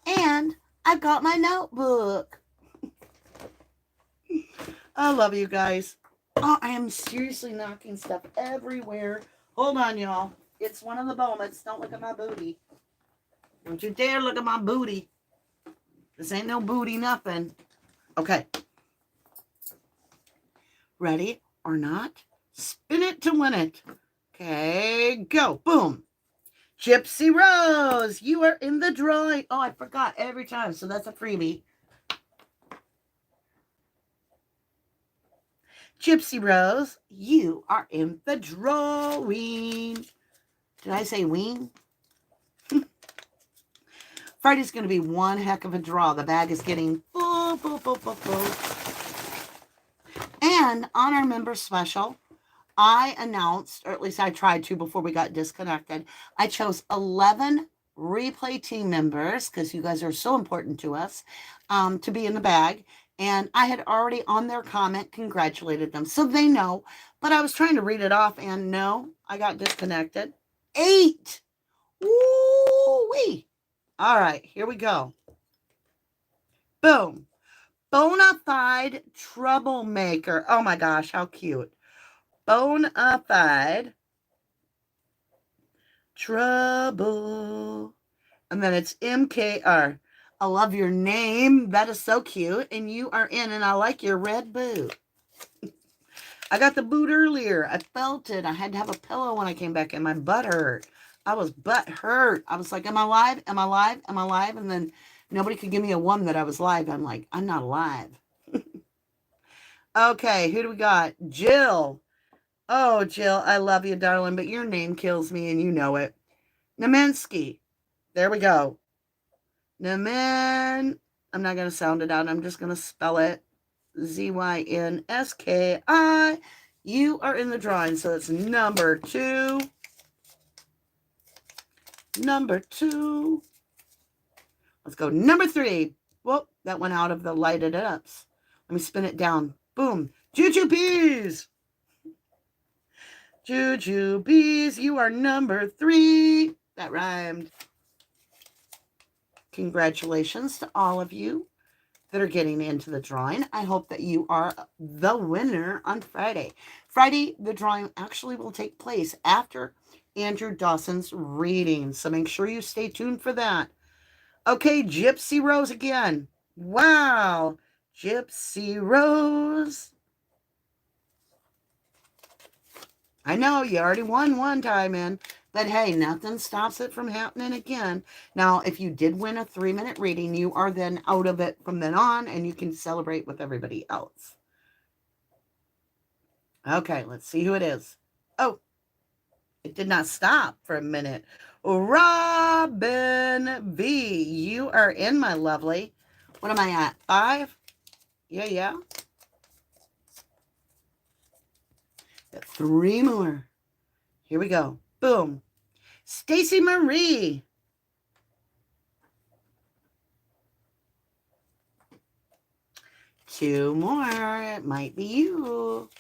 Speaker 1: and I've got my notebook. I love you guys. Oh, I am seriously knocking stuff everywhere. Hold on, y'all. It's one of the moments. Don't look at my booty. Don't you dare look at my booty. This ain't no booty nothing. Okay. Ready or not? Spin it to win it. Okay, go. Boom. Gypsy Rose, you are in the drawing. Oh, I forgot every time, so that's a freebie. Gypsy Rose, you are in the drawing. Did I say wing? Friday's going to be one heck of a draw. The bag is getting full, full, full, full, full. And on our member special, I announced, or at least I tried to before we got disconnected, I chose 11 replay team members, because you guys are so important to us, to be in the bag. And I had already on their comment congratulated them, so they know. But I was trying to read it off, and no, I got disconnected. 8! Woo-wee! All right, here we go. Boom. Bona fide troublemaker. Oh my gosh, how cute. Bona fide trouble. And then it's MKR. I love your name. That is so cute. And you are in, and I like your red boot. I got the boot earlier. I felt it. I had to have a pillow when I came back, and my butt hurt. I was butt hurt. I was like, am I live? Am I live? Am I live? And then nobody could give me a one that I was live. I'm like, I'm not alive. Okay, who do we got? Jill. Oh, Jill, I love you, darling, but your name kills me, and you know it. Nemensky. There we go. Nemen. I'm not going to sound it out. I'm just going to spell it. Zynski. You are in the drawing, so it's number 2. Number 2. Let's go number 3. Whoop, that went out of the lighted ups. Let me spin it down. Boom. Jujubes. Jujubes, you are number 3. That rhymed. Congratulations to all of you that are getting into the drawing. I hope that you are the winner on Friday. Friday, the drawing actually will take place after Andrew Dawson's reading, so make sure you stay tuned for that. Okay, Gypsy Rose again. Wow, Gypsy Rose. I know you already won one time, man. But hey, nothing stops it from happening again. Now, if you did win a 3-minute reading, you are then out of it from then on, and you can celebrate with everybody else. Okay, let's see who it is. Oh, it did not stop for a minute. Robin B, you are in, my lovely. What am I at? 5? Yeah. Got 3 more. Here we go. Boom. Stacy Marie. Two more. It might be you.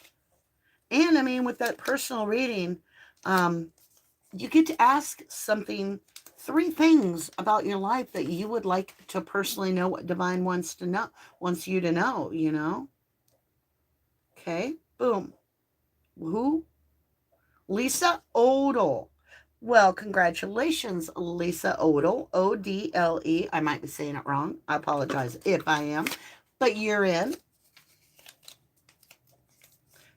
Speaker 1: And I mean, with that personal reading, you get to ask something, 3 things about your life that you would like to personally know what Divine wants you to know, you know? Okay. Boom. Who? Lisa Odle. Well, congratulations, Lisa Odle, O-D-L-E. I might be saying it wrong. I apologize if I am, but you're in. I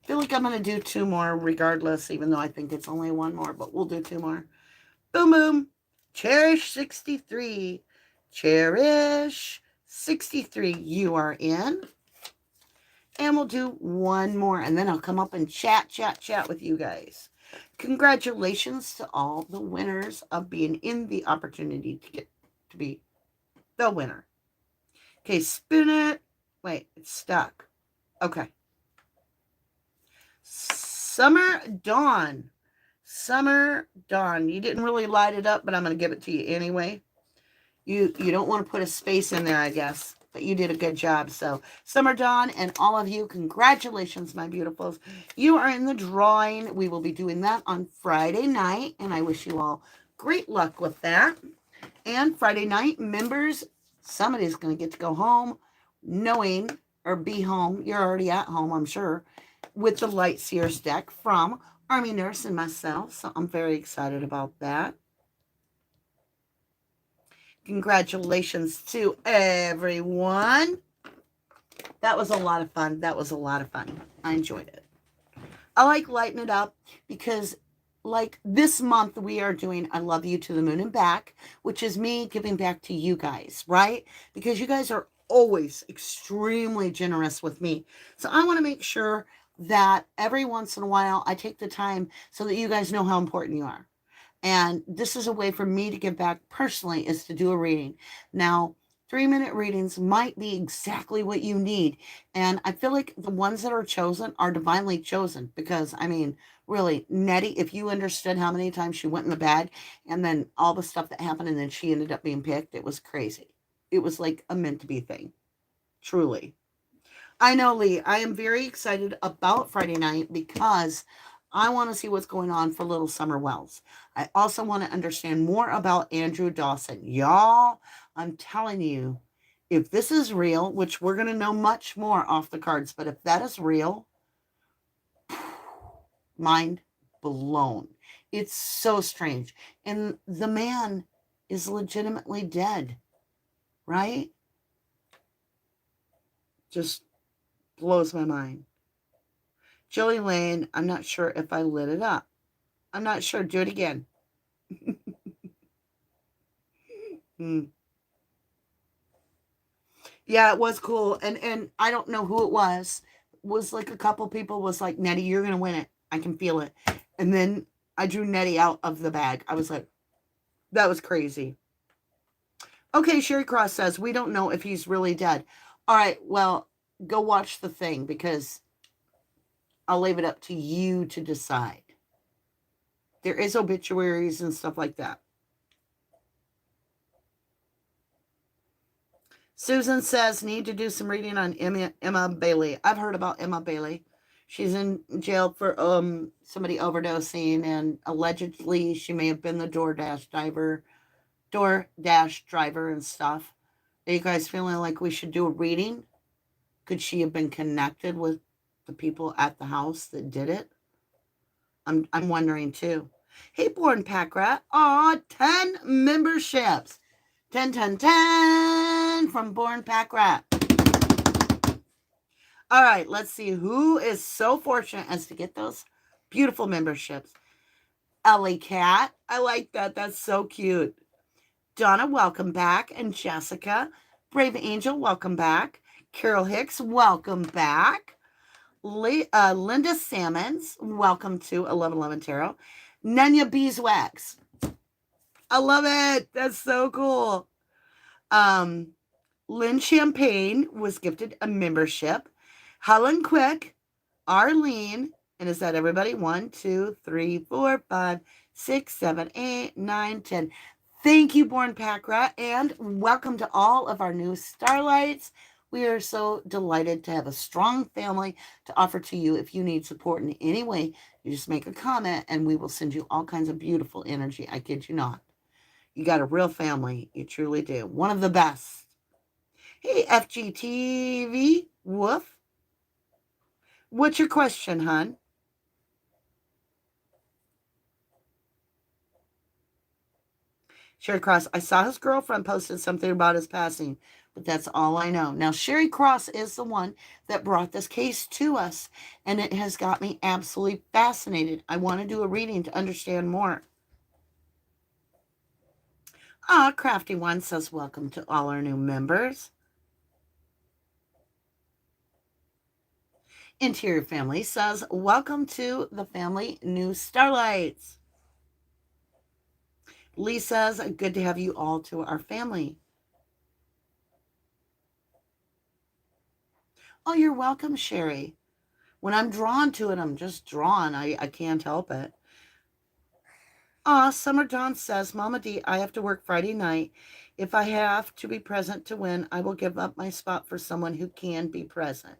Speaker 1: feel like I'm going to do 2 more regardless, even though I think it's only 1 more, but we'll do 2 more. Boom, boom. Cherish 63. Cherish 63. You are in. And we'll do 1 more, and then I'll come up and chat with you guys. Congratulations to all the winners of being in the opportunity to get to be the winner. Okay, spin it. Wait, it's stuck. Okay. Summer Dawn. Summer Dawn. You didn't really light it up, but I'm going to give it to you anyway. You don't want to put a space in there, I guess. But you did a good job. So, Summer Dawn and all of you, congratulations, my beautifuls. You are in the drawing. We will be doing that on Friday night, and I wish you all great luck with that. And Friday night, members, somebody's going to get to go home knowing, or be home. You're already at home, I'm sure, with the Light Seers deck from Army Nurse and myself. So, I'm very excited about that. Congratulations to everyone. That was a lot of fun. I enjoyed it. I like lighting it up because, like, this month we are doing I Love You to the Moon and Back, which is me giving back to you guys, right? Because you guys are always extremely generous with me. So I want to make sure that every once in a while I take the time so that you guys know how important you are. And this is a way for me to give back personally, is to do a reading. Now, 3-minute readings might be exactly what you need. And I feel like the ones that are chosen are divinely chosen because, I mean, really, Nettie, if you understood how many times she went in the bag and then all the stuff that happened and then she ended up being picked, it was crazy. It was like a meant to be thing. Truly. I know, Lee. I am very excited about Friday night because I want to see what's going on for Little Summer Wells. I also want to understand more about Andrew Dawson. Y'all, I'm telling you, if this is real, which we're going to know much more off the cards, but if that is real, mind blown. It's so strange. And the man is legitimately dead, right? Just blows my mind. Joey Lane, I'm not sure if I lit it up. I'm not sure. Do it again. Hmm. Yeah, it was cool. And I don't know who it was. Was like a couple people was like, Nettie, you're gonna win it. I can feel it. And then I drew Nettie out of the bag. I was like, that was crazy. Okay, Sherry Cross says, we don't know if he's really dead. All right, well, go watch the thing because I'll leave it up to you to decide. There is obituaries and stuff like that. Susan says, need to do some reading on Emma Bailey. I've heard about Emma Bailey. She's in jail for somebody overdosing, and allegedly she may have been the DoorDash driver and stuff. Are you guys feeling like we should do a reading? Could she have been connected with the people at the house that did it? I'm wondering too. Hey, Born Pack Rat. Aw, 10 memberships. 10, 10, 10 from Born Pack Rat. All right, let's see who is so fortunate as to get those beautiful memberships. Ellie Cat. I like that. That's so cute. Donna, welcome back. And Jessica. Brave Angel, welcome back. Carol Hicks, welcome back. Linda Salmons, welcome to 1111 Tarot. Nenya Beeswax. I love it. That's so cool. Lynn Champagne was gifted a membership. Helen Quick, Arlene, and is that everybody? 1, 2, 3, 4, 5, 6, 7, 8, 9, 10. Thank you, Born Pack Rat, and welcome to all of our new Starlights. We are so delighted to have a strong family to offer to you. If you need support in any way, you just make a comment and we will send you all kinds of beautiful energy. I kid you not. You got a real family. You truly do. One of the best. Hey, FGTV, woof. What's your question, hon? Sherry Cross, I saw his girlfriend posted something about his passing, but that's all I know. Now, Sherry Cross is the one that brought this case to us, and it has got me absolutely fascinated. I want to do a reading to understand more. Crafty One says, welcome to all our new members. Interior Family says, welcome to the family new Starlights. Lee says, good to have you all to our family. Oh, you're welcome, Sherry. When I'm drawn to it, I'm just drawn. I can't help it. Summer Dawn says, Mama D, I have to work Friday night. If I have to be present to win, I will give up my spot for someone who can be present.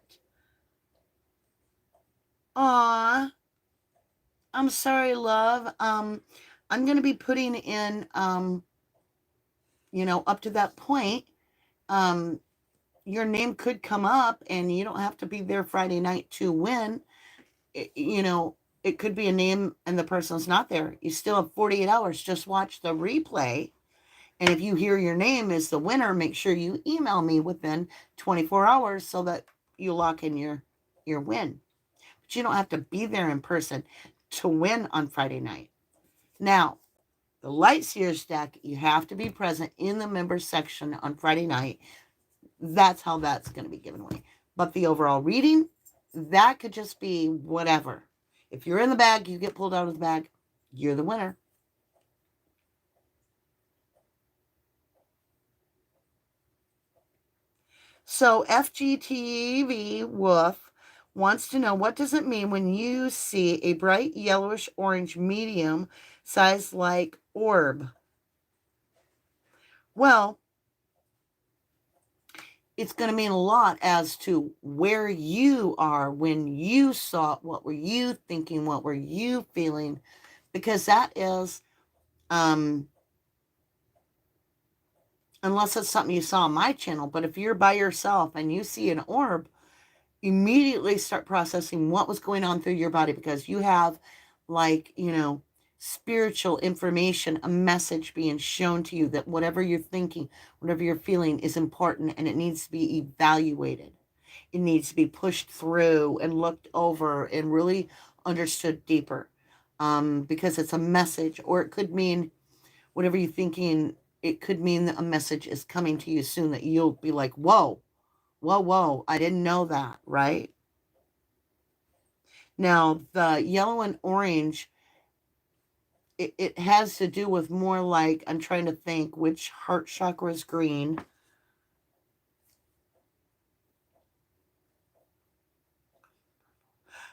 Speaker 1: Aw, I'm sorry, love. I'm going to be putting in, up to that point, your name could come up and you don't have to be there Friday night to win. It could be a name and the person's not there. You still have 48 hours. Just watch the replay. And if you hear your name as the winner, make sure you email me within 24 hours so that you lock in your win. But you don't have to be there in person to win on Friday night. Now, the Light Seers deck, you have to be present in the members section on Friday night. That's how that's going to be given away. But the overall reading, that could just be whatever. If you're in the bag, you get pulled out of the bag, you're the winner. So FGTV Wolf wants to know, what does it mean when you see a bright yellowish orange medium size like orb? Well, it's going to mean a lot as to where you are when you saw it. What were you thinking? What were you feeling? Because that is, unless it's something you saw on my channel, but if you're by yourself and you see an orb, immediately start processing what was going on through your body, because you have, like, spiritual information, a message being shown to you that whatever you're thinking, whatever you're feeling is important, and it needs to be evaluated. It needs to be pushed through and looked over and really understood deeper, because it's a message. Or it could mean whatever you're thinking. It could mean that a message is coming to you soon that you'll be like, whoa, whoa, whoa, I didn't know that, right? Now, the yellow and orange, it has to do with more like, I'm trying to think which heart chakra is green.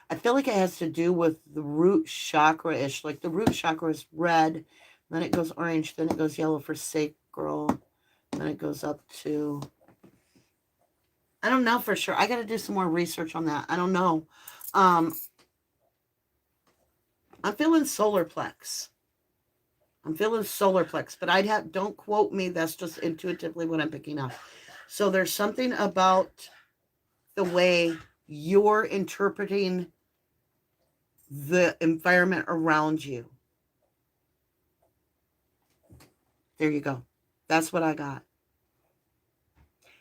Speaker 1: I feel like it has to do with the root chakra-ish. Like the root chakra is red, then it goes orange, then it goes yellow for sacral, then it goes up to, I don't know for sure. I got to do some more research on that. I don't know. I'm feeling solar plex. I'm feeling solar plex, but don't quote me. That's just intuitively what I'm picking up. So there's something about the way you're interpreting the environment around you. There you go. That's what I got.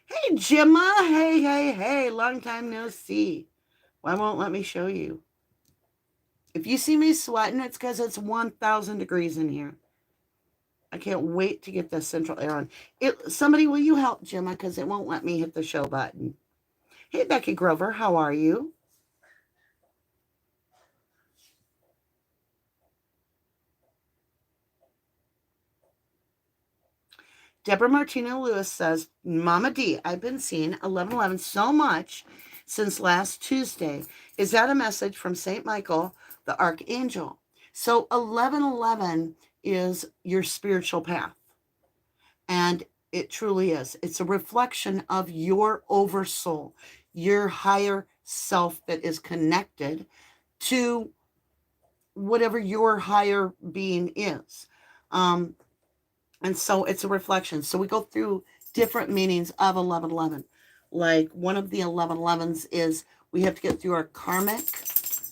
Speaker 1: Hey, Gemma. Hey, hey, hey. Long time no see. Why won't let me show you? If you see me sweating, it's because it's 1,000 degrees in here. I can't wait to get the central air on. Somebody, will you help Gemma? Because it won't let me hit the show button. Hey, Becky Grover. How are you? Deborah Martina Lewis says, Mama D, I've been seeing 1111 so much since last Tuesday. Is that a message from St. Michael, the Archangel? So 1111 is your spiritual path. And it truly is. It's a reflection of your oversoul, your higher self that is connected to whatever your higher being is. And so it's a reflection. So we go through different meanings of 1111. Like one of the 1111s is we have to get through our karmic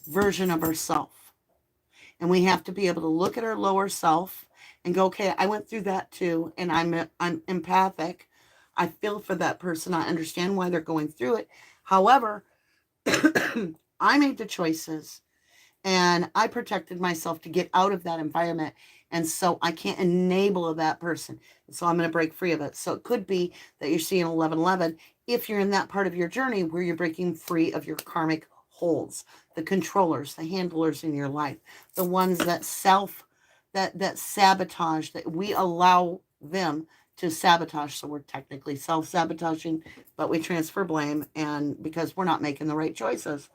Speaker 1: version of ourself. And we have to be able to look at our lower self and go, okay, I went through that too. And I'm empathic. I feel for that person. I understand why they're going through it. However, I made the choices and I protected myself to get out of that environment. And so I can't enable that person. So I'm going to break free of it. So it could be that you're seeing 1111 if you're in that part of your journey where you're breaking free of your karmic holds, the controllers, the handlers in your life, the ones that that sabotage, that we allow them to sabotage. So we're technically self-sabotaging, but we transfer blame, and because we're not making the right choices.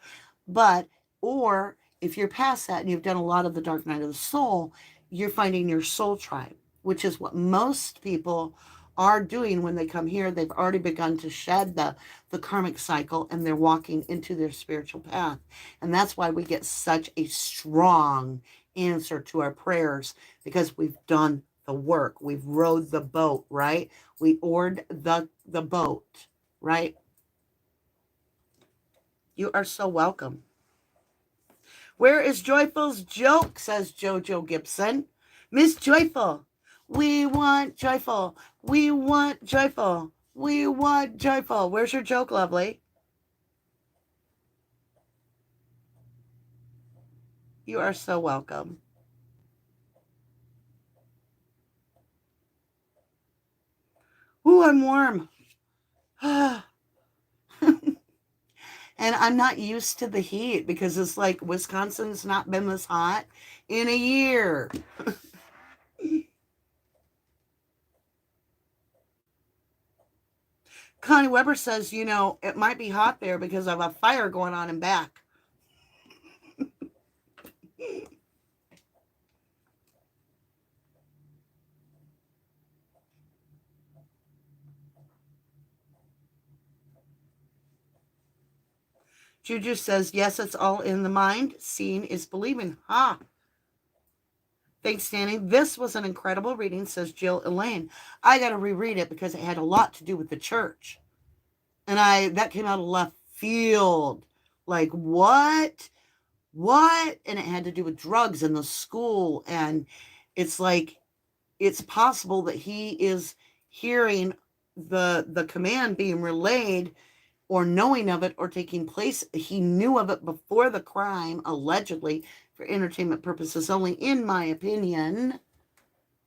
Speaker 1: But, or if you're past that and you've done a lot of the dark night of the soul, you're finding your soul tribe, which is what most people are doing when they come here. They've already begun to shed the karmic cycle, and they're walking into their spiritual path. And that's why we get such a strong answer to our prayers, because we've done the work. We've rowed the boat, right? We oared the boat, right? You are so welcome. Where is Joyful's joke, says Jojo Gibson. Miss Joyful, we want Joyful. We want Joyful. We want Joyful. Where's your joke, lovely? You are so welcome. Ooh, I'm warm. And I'm not used to the heat because it's like Wisconsin's not been this hot in a year. Connie Weber says, it might be hot there because of a fire going on in back. Juju says, yes, it's all in the mind. Seeing is believing. Ha. Thanks, Danny. This was an incredible reading, says Jill Elaine. I got to reread it because it had a lot to do with the church. And that came out of left field. Like, what? What? And it had to do with drugs in the school. And it's like, it's possible that he is hearing the command being relayed or knowing of it or taking place. He knew of it before the crime, allegedly, for entertainment purposes only, in my opinion,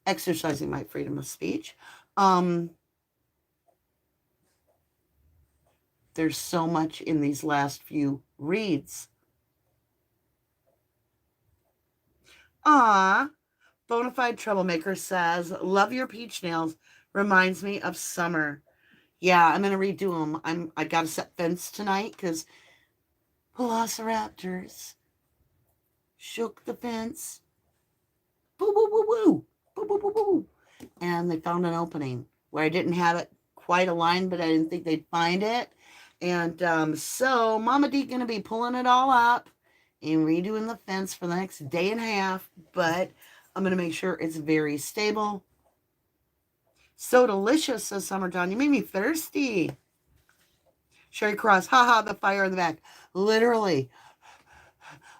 Speaker 1: exercising my freedom of speech. There's so much in these last few reads. Ah, Bonafide Troublemaker says, love your peach nails. Reminds me of summer. Yeah, I'm going to redo them. I got to set fence tonight because velociraptors shook the fence. Boo, boo, boo, boo. Boo, boo, boo, boo. And they found an opening where I didn't have it quite aligned, but I didn't think they'd find it. And so Mama D going to be pulling it all up and redoing the fence for the next day and a half. But I'm going to make sure it's very stable. So delicious, says Summertime. You made me thirsty. Sherry Cross, haha, the fire in the back. Literally.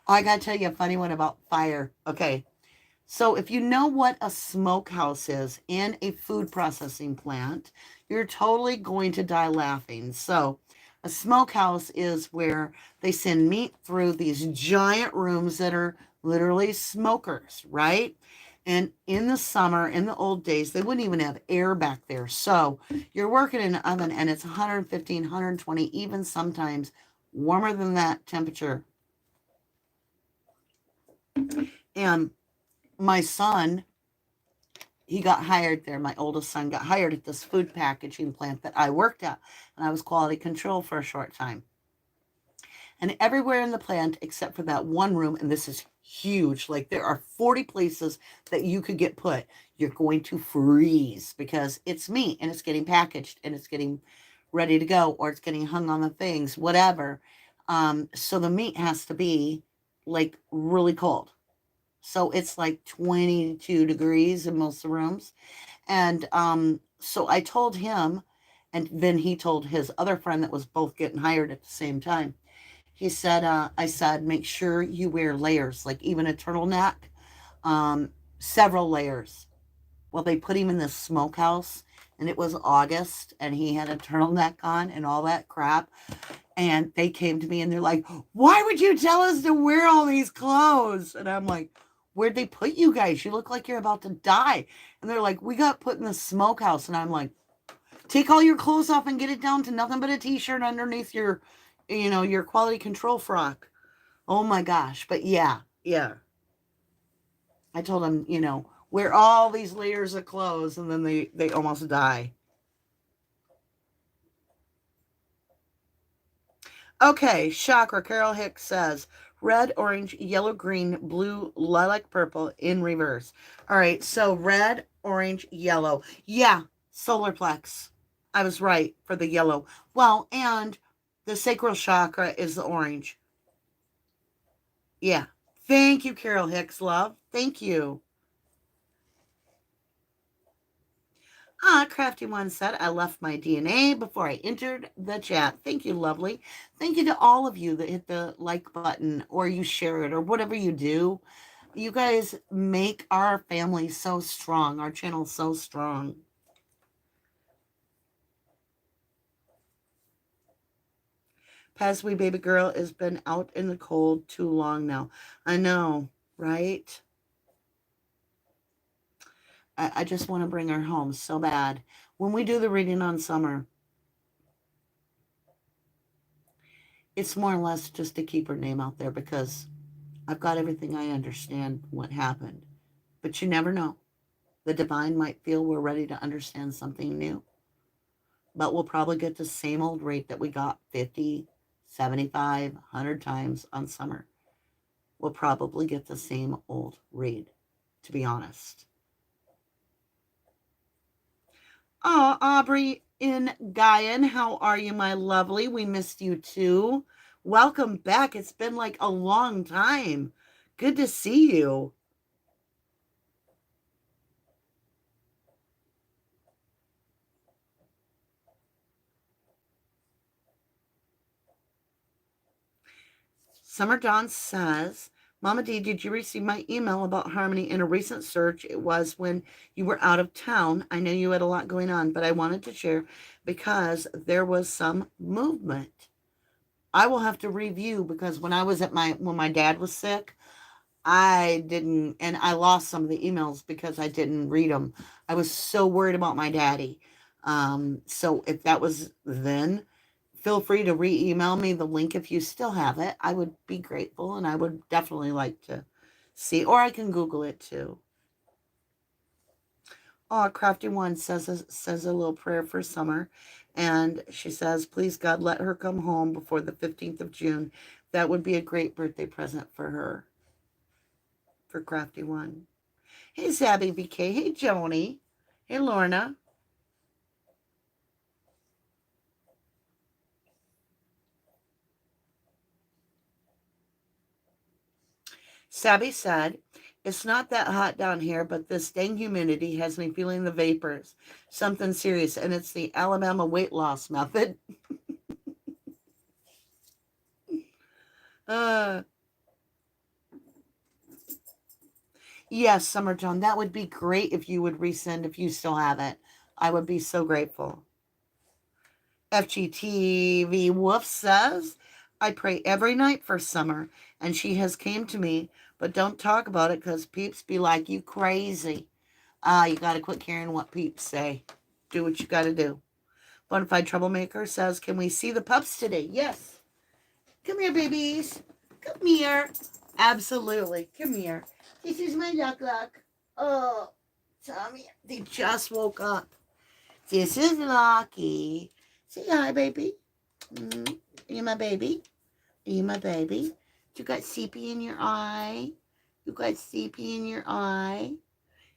Speaker 1: Oh, I got to tell you a funny one about fire. Okay. So if you know what a smokehouse is and a food processing plant, you're totally going to die laughing. So a smokehouse is where they send meat through these giant rooms that are literally smokers, right? And in the summer, in the old days, they wouldn't even have air back there. So you're working in an oven and it's 115, 120, even sometimes warmer than that temperature. And my son, he got hired there. My oldest son got hired at this food packaging plant that I worked at. And I was quality control for a short time. And everywhere in the plant, except for that one room, and this is huge, like there are 40 places that you could get put, you're going to freeze because it's meat and it's getting packaged and it's getting ready to go, or it's getting hung on the things, whatever. So the meat has to be like really cold. So it's like 22 degrees in most of the rooms. And so I told him, and then he told his other friend that was both getting hired at the same time. He said, I said, make sure you wear layers, like even a turtleneck, several layers. Well, they put him in the smokehouse, and it was August, and he had a turtleneck on and all that crap. And they came to me and they're like, why would you tell us to wear all these clothes? And I'm like, where'd they put you guys? You look like you're about to die. And they're like, we got put in the smokehouse. And I'm like, take all your clothes off and get it down to nothing but a t-shirt underneath your quality control frock. Oh my gosh. But yeah. I told them, wear all these layers of clothes, and then they almost die. Okay, Chakra. Carol Hicks says red, orange, yellow, green, blue, lilac, purple in reverse. All right, so red, orange, yellow. Yeah, solar plex. I was right for the yellow. Well, and the sacral chakra is the orange. Yeah. Thank you, Carol Hicks, love. Thank you. Crafty One said, I left my DNA before I entered the chat. Thank you, lovely. Thank you to all of you that hit the like button or you share it or whatever you do. You guys make our family so strong, our channel so strong. Passway baby girl has been out in the cold too long now. I know, right? I just want to bring her home so bad. When we do the reading on summer, It's more or less just to keep her name out there because I've got everything. I understand what happened. But you never know. The divine might feel we're ready to understand something new. But we'll probably get the same old rate that we got 50, 75, 100 times on summer. We'll probably get the same old rate, to be honest. Oh, Aubrey in Guyan, how are you, my lovely? We missed you too. Welcome back. It's been like a long time. Good to see you. Summer Dawn says, Mama D, did you receive my email about Harmony in a recent search? It was when you were out of town. I know you had a lot going on, but I wanted to share because there was some movement. I will have to review because when my dad was sick, I didn't, and I lost some of the emails because I didn't read them. I was so worried about my daddy. So if that was then, feel free to re-email me the link if you still have it. I would be grateful, and I would definitely like to see, or I can Google it too. Oh, Crafty One says a little prayer for Summer, and she says, "Please God, let her come home before the 15th of June. That would be a great birthday present for her." For Crafty One. Hey, Zabby BK. Hey, Joni. Hey, Lorna. Sabby said, "It's not that hot down here, but this dang humidity has me feeling the vapors. Something serious, and it's the Alabama weight loss method." uh, yes, Summertone, that would be great if you would resend if you still have it. I would be so grateful. FGTV Wolf says, "I pray every night for Summer, and she has came to me, but don't talk about it because peeps be like, you crazy." You got to quit caring what peeps say. Do what you got to do. Bonafide Troublemaker says, "Can we see the pups today?" Yes. Come here, babies. Come here. Absolutely. Come here. This is my luck. Oh, Tommy, they just woke up. This is Lucky. Say hi, baby. Are you my baby? Are you my baby? You got CP in your eye? You got CP in your eye?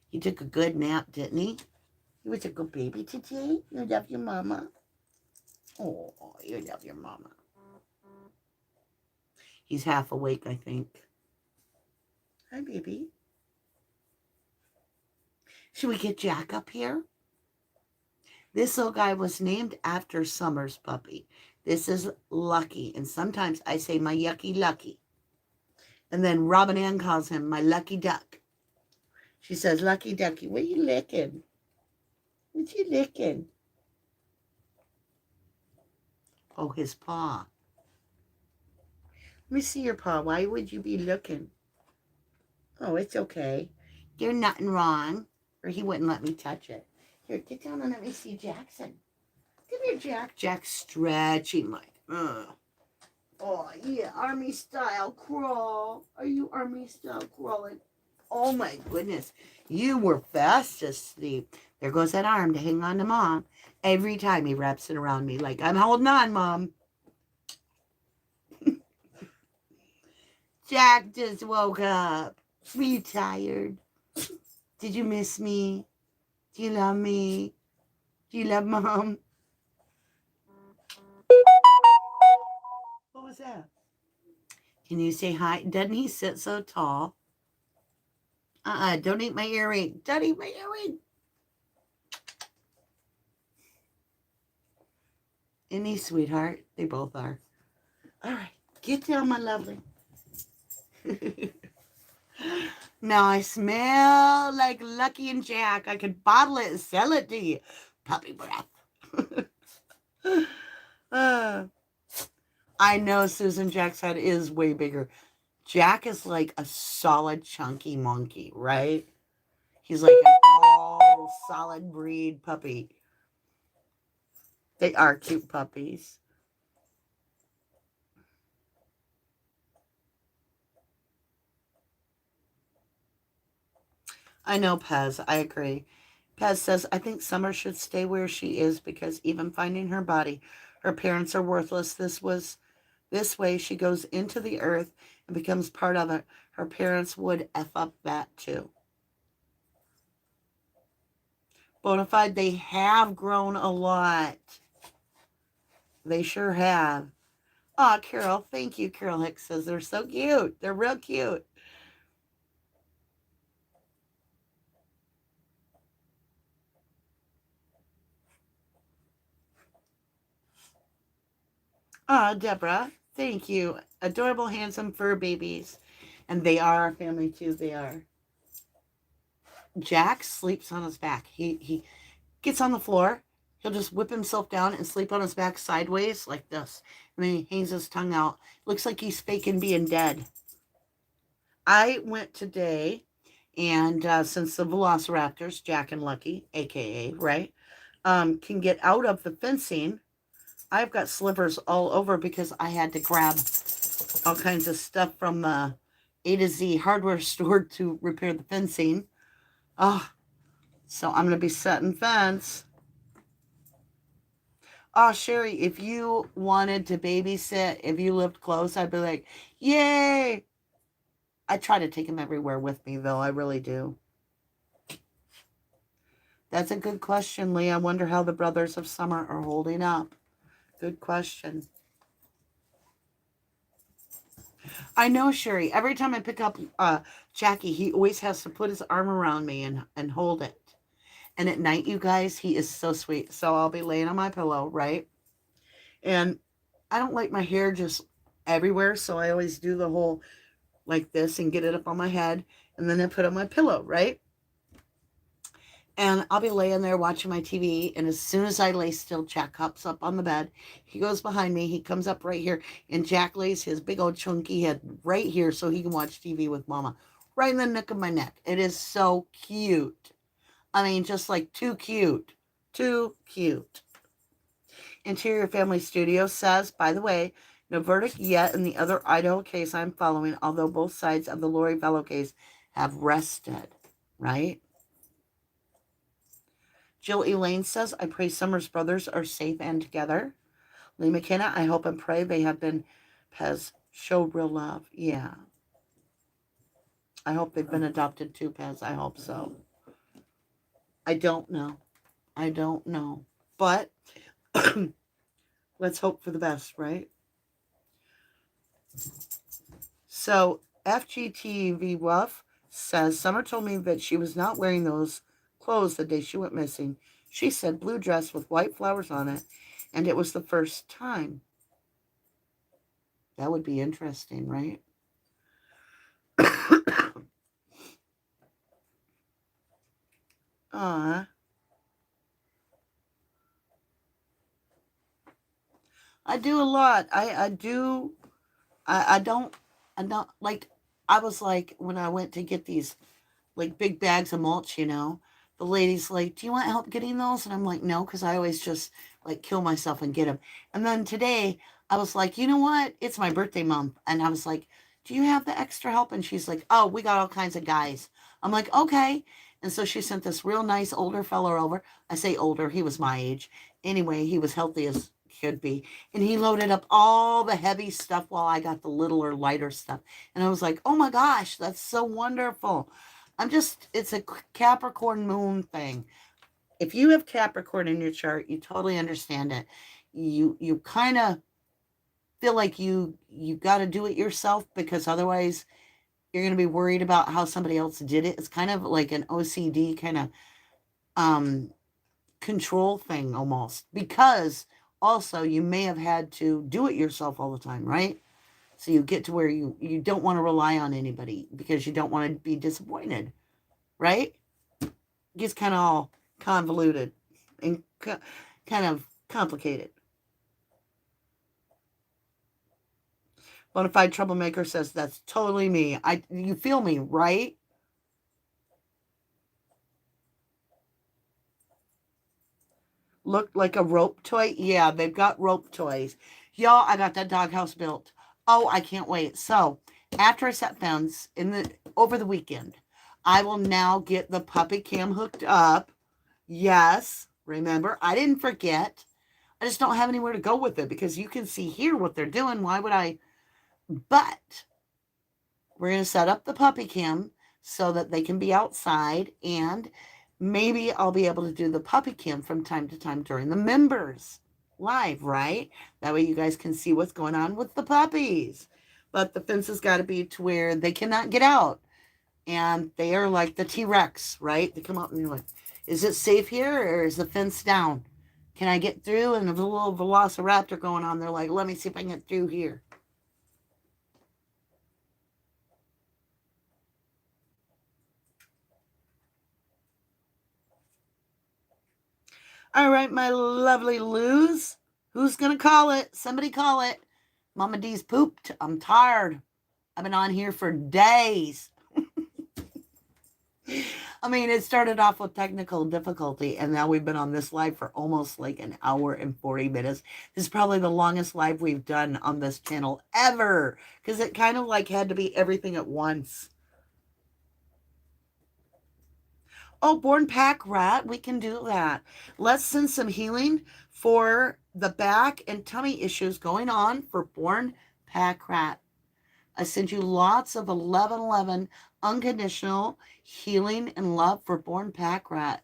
Speaker 1: He took a good nap, didn't he? He was a good baby today. You love your mama. Oh, you love your mama. He's half awake, I think. Hi, baby. Should we get Jack up here? This little guy was named after Summer's puppy. This is Lucky, and sometimes I say my yucky Lucky. And then Robin Ann calls him my lucky duck. She says, "Lucky ducky, what are you licking? What you licking?" Oh, his paw. Let me see your paw. Why would you be looking? Oh, it's okay. There's nothing wrong. Or he wouldn't let me touch it. Here, get down and let me see Jackson. Come here, Jack. Jack's stretching like, oh, yeah, army style crawl. Are you army style crawling? Oh, my goodness. You were fast asleep. There goes that arm to hang on to Mom. Every time he wraps it around me like, I'm holding on, Mom. Jack just woke up. Were you tired? Did you miss me? Do you love me? Do you love Mom? What was that? Can you say hi? Doesn't he sit so tall? Don't eat my earring. Don't eat my earring. Isn't he, sweetheart? They both are. All right. Get down, my lovely. Now I smell like Lucky and Jack. I could bottle it and sell it to you. Puppy breath. I know Susan Jack's head is way bigger. Jack is like a solid, chunky monkey, right? He's like an all solid breed puppy. They are cute puppies. I know, Pez. I agree. Pez says, I think Summer should stay where she is because even finding her body, her parents are worthless. This way she goes into the earth and becomes part of it. Her parents would F up that too. Bonafide, they have grown a lot. They sure have. Aw, Carol, thank you. Carol Hicks says they're so cute. They're real cute. Aw, Deborah, thank you. Adorable, handsome fur babies. And they are our family too. They are. Jack sleeps on his back. He gets on the floor. He'll just whip himself down and sleep on his back sideways like this. And then he hangs his tongue out. Looks like he's faking being dead. I went today, and since the velociraptors, Jack and Lucky, aka, right, can get out of the fencing, I've got slivers all over because I had to grab all kinds of stuff from the A to Z hardware store to repair the fencing. Oh, so I'm going to be setting fence. Oh, Sherry, if you wanted to babysit, if you lived close, I'd be like, yay. I try to take him everywhere with me, though. I really do. That's a good question, Lee. I wonder how the Brothers of Summer are holding up. Good question. I know, Sherry. Every time I pick up Jackie, he always has to put his arm around me and hold it. And at night, you guys, he is so sweet. So I'll be laying on my pillow, right? And I don't like my hair just everywhere. So I always do the whole like this and get it up on my head. And then I put on my pillow, right? And I'll be laying there watching my TV. And as soon as I lay still, Jack hops up on the bed. He goes behind me. He comes up right here. And Jack lays his big old chunky head right here so he can watch TV with Mama. Right in the nook of my neck. It is so cute. I mean, just like too cute. Too cute. Interior Family Studio says, by the way, no verdict yet in the other Idaho case I'm following, although both sides of the Lori Vallow case have rested. Right? Jill Elaine says, I pray Summer's brothers are safe and together. Lee McKenna, I hope and pray they have been Pez showed real love. Yeah. I hope they've been adopted too, Pez. I hope so. I don't know. I don't know. But let's hope for the best, right? So FGTV Ruff says, Summer told me that she was not wearing those clothes the day she went missing. She said blue dress with white flowers on it, and it was the first time. That would be interesting, right? I do a lot. I do. I don't. I don't like. I was like when I went to get these like big bags of mulch, the lady's like, do you want help getting those? And I'm like, no, because I always just like kill myself and get them. And then today I was like, you know what? It's my birthday month. And I was like, do you have the extra help? And she's like, oh, we got all kinds of guys. I'm like, okay. And so she sent this real nice older fella over. I say older, he was my age. Anyway, he was healthy as could be. And he loaded up all the heavy stuff while I got the littler, lighter stuff. And I was like, oh my gosh, that's so wonderful. It's a Capricorn moon thing. If you have Capricorn in your chart, you totally understand it. You kind of feel like you got to do it yourself because otherwise you're going to be worried about how somebody else did it. It's kind of like an OCD kind of control thing almost, because also you may have had to do it yourself all the time, right? So you get to where you don't want to rely on anybody because you don't want to be disappointed, right? It gets kind of all convoluted and kind of complicated. Bonafide Troublemaker says, that's totally me. You feel me, right? Looked like a rope toy. Yeah, they've got rope toys. Y'all, I got that doghouse built. Oh, I can't wait. So after I set fence over the weekend, I will now get the puppy cam hooked up. Yes, remember, I didn't forget. I just don't have anywhere to go with it because you can see here what they're doing. Why would I? But we're going to set up the puppy cam so that they can be outside, and maybe I'll be able to do the puppy cam from time to time during the members live, right? That way you guys can see what's going on with the puppies. But the fence has got to be to where they cannot get out. And they are like the T-Rex, right? They come out and you're like, is it safe here or is the fence down? Can I get through? And there's a little velociraptor going on. They're like, let me see if I can get through here. All right, my lovely Luz. Who's going to call it? Somebody call it. Mama D's pooped. I'm tired. I've been on here for days. I mean, it started off with technical difficulty, and now we've been on this live for almost like an hour and 40 minutes. This is probably the longest live we've done on this channel ever, because it kind of like had to be everything at once. Oh, Born Pack Rat, we can do that. Let's send some healing for the back and tummy issues going on for Born Pack Rat. I send you lots of 1111 unconditional healing and love for Born Pack Rat.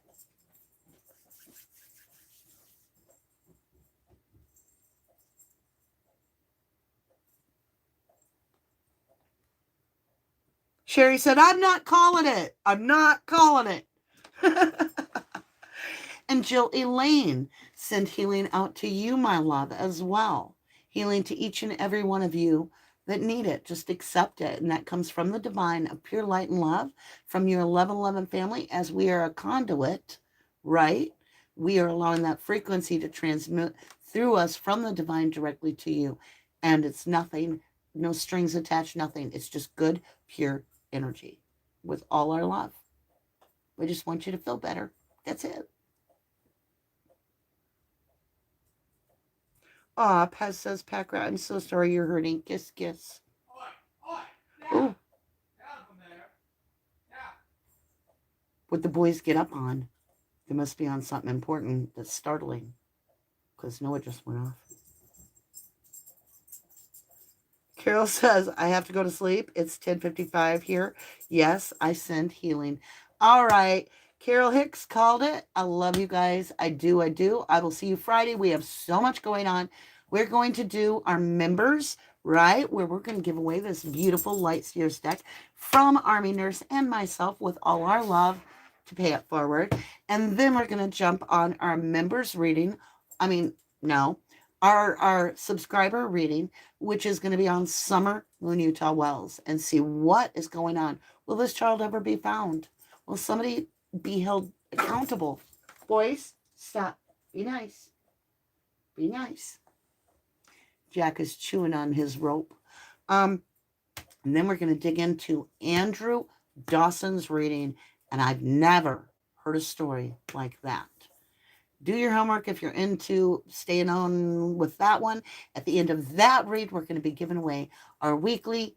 Speaker 1: Sherry said, I'm not calling it. I'm not calling it. And Jill Elaine, send healing out to you, my love, as well. Healing to each and every one of you that need it. Just accept it. And that comes from the divine of pure light and love, from your 1111 family, as we are a conduit, right? We are allowing that frequency to transmit through us from the divine directly to you. And it's nothing, no strings attached, nothing. It's just good, pure energy with all our love. We just want you to feel better. That's it. Aw, Paz says, Pack Rat, I'm so sorry you're hurting. Kiss, kiss. Oh. Would the boys get up on? They must be on something important that's startling. Because Noah just went off. Carol says, I have to go to sleep. It's 10:55 here. Yes, I send healing. All right. Carol Hicks called it. I love you guys. I do. I will see you Friday. We have so much going on. We're going to do our members, right? Where we're going to give away this beautiful Light Seers deck from Army Nurse and myself with all our love to pay it forward. And then we're going to jump on our members reading. Our subscriber reading, which is going to be on Summer Moon Utah Wells, and see what is going on. Will this child ever be found? Will somebody be held accountable? Boys, stop. Be nice. Be nice. Jack is chewing on his rope. And then we're going to dig into Andrew Dawson's reading, and I've never heard a story like that. Do your homework if you're into staying on with that one. At the end of that read, we're going to be giving away our weekly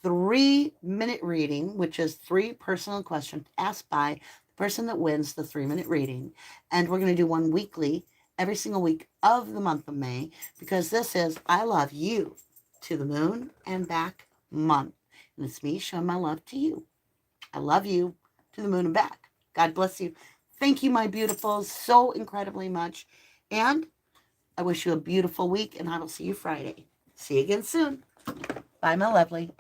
Speaker 1: 3-minute reading, which is 3 personal questions asked by the person that wins the 3-minute reading. And we're going to do one weekly every single week of the month of May, because this is I Love You to the Moon and Back month. And it's me showing my love to you. I love you to the moon and back. God bless you. Thank you, my beautifuls, so incredibly much. And I wish you a beautiful week, and I will see you Friday. See you again soon. Bye, my lovely.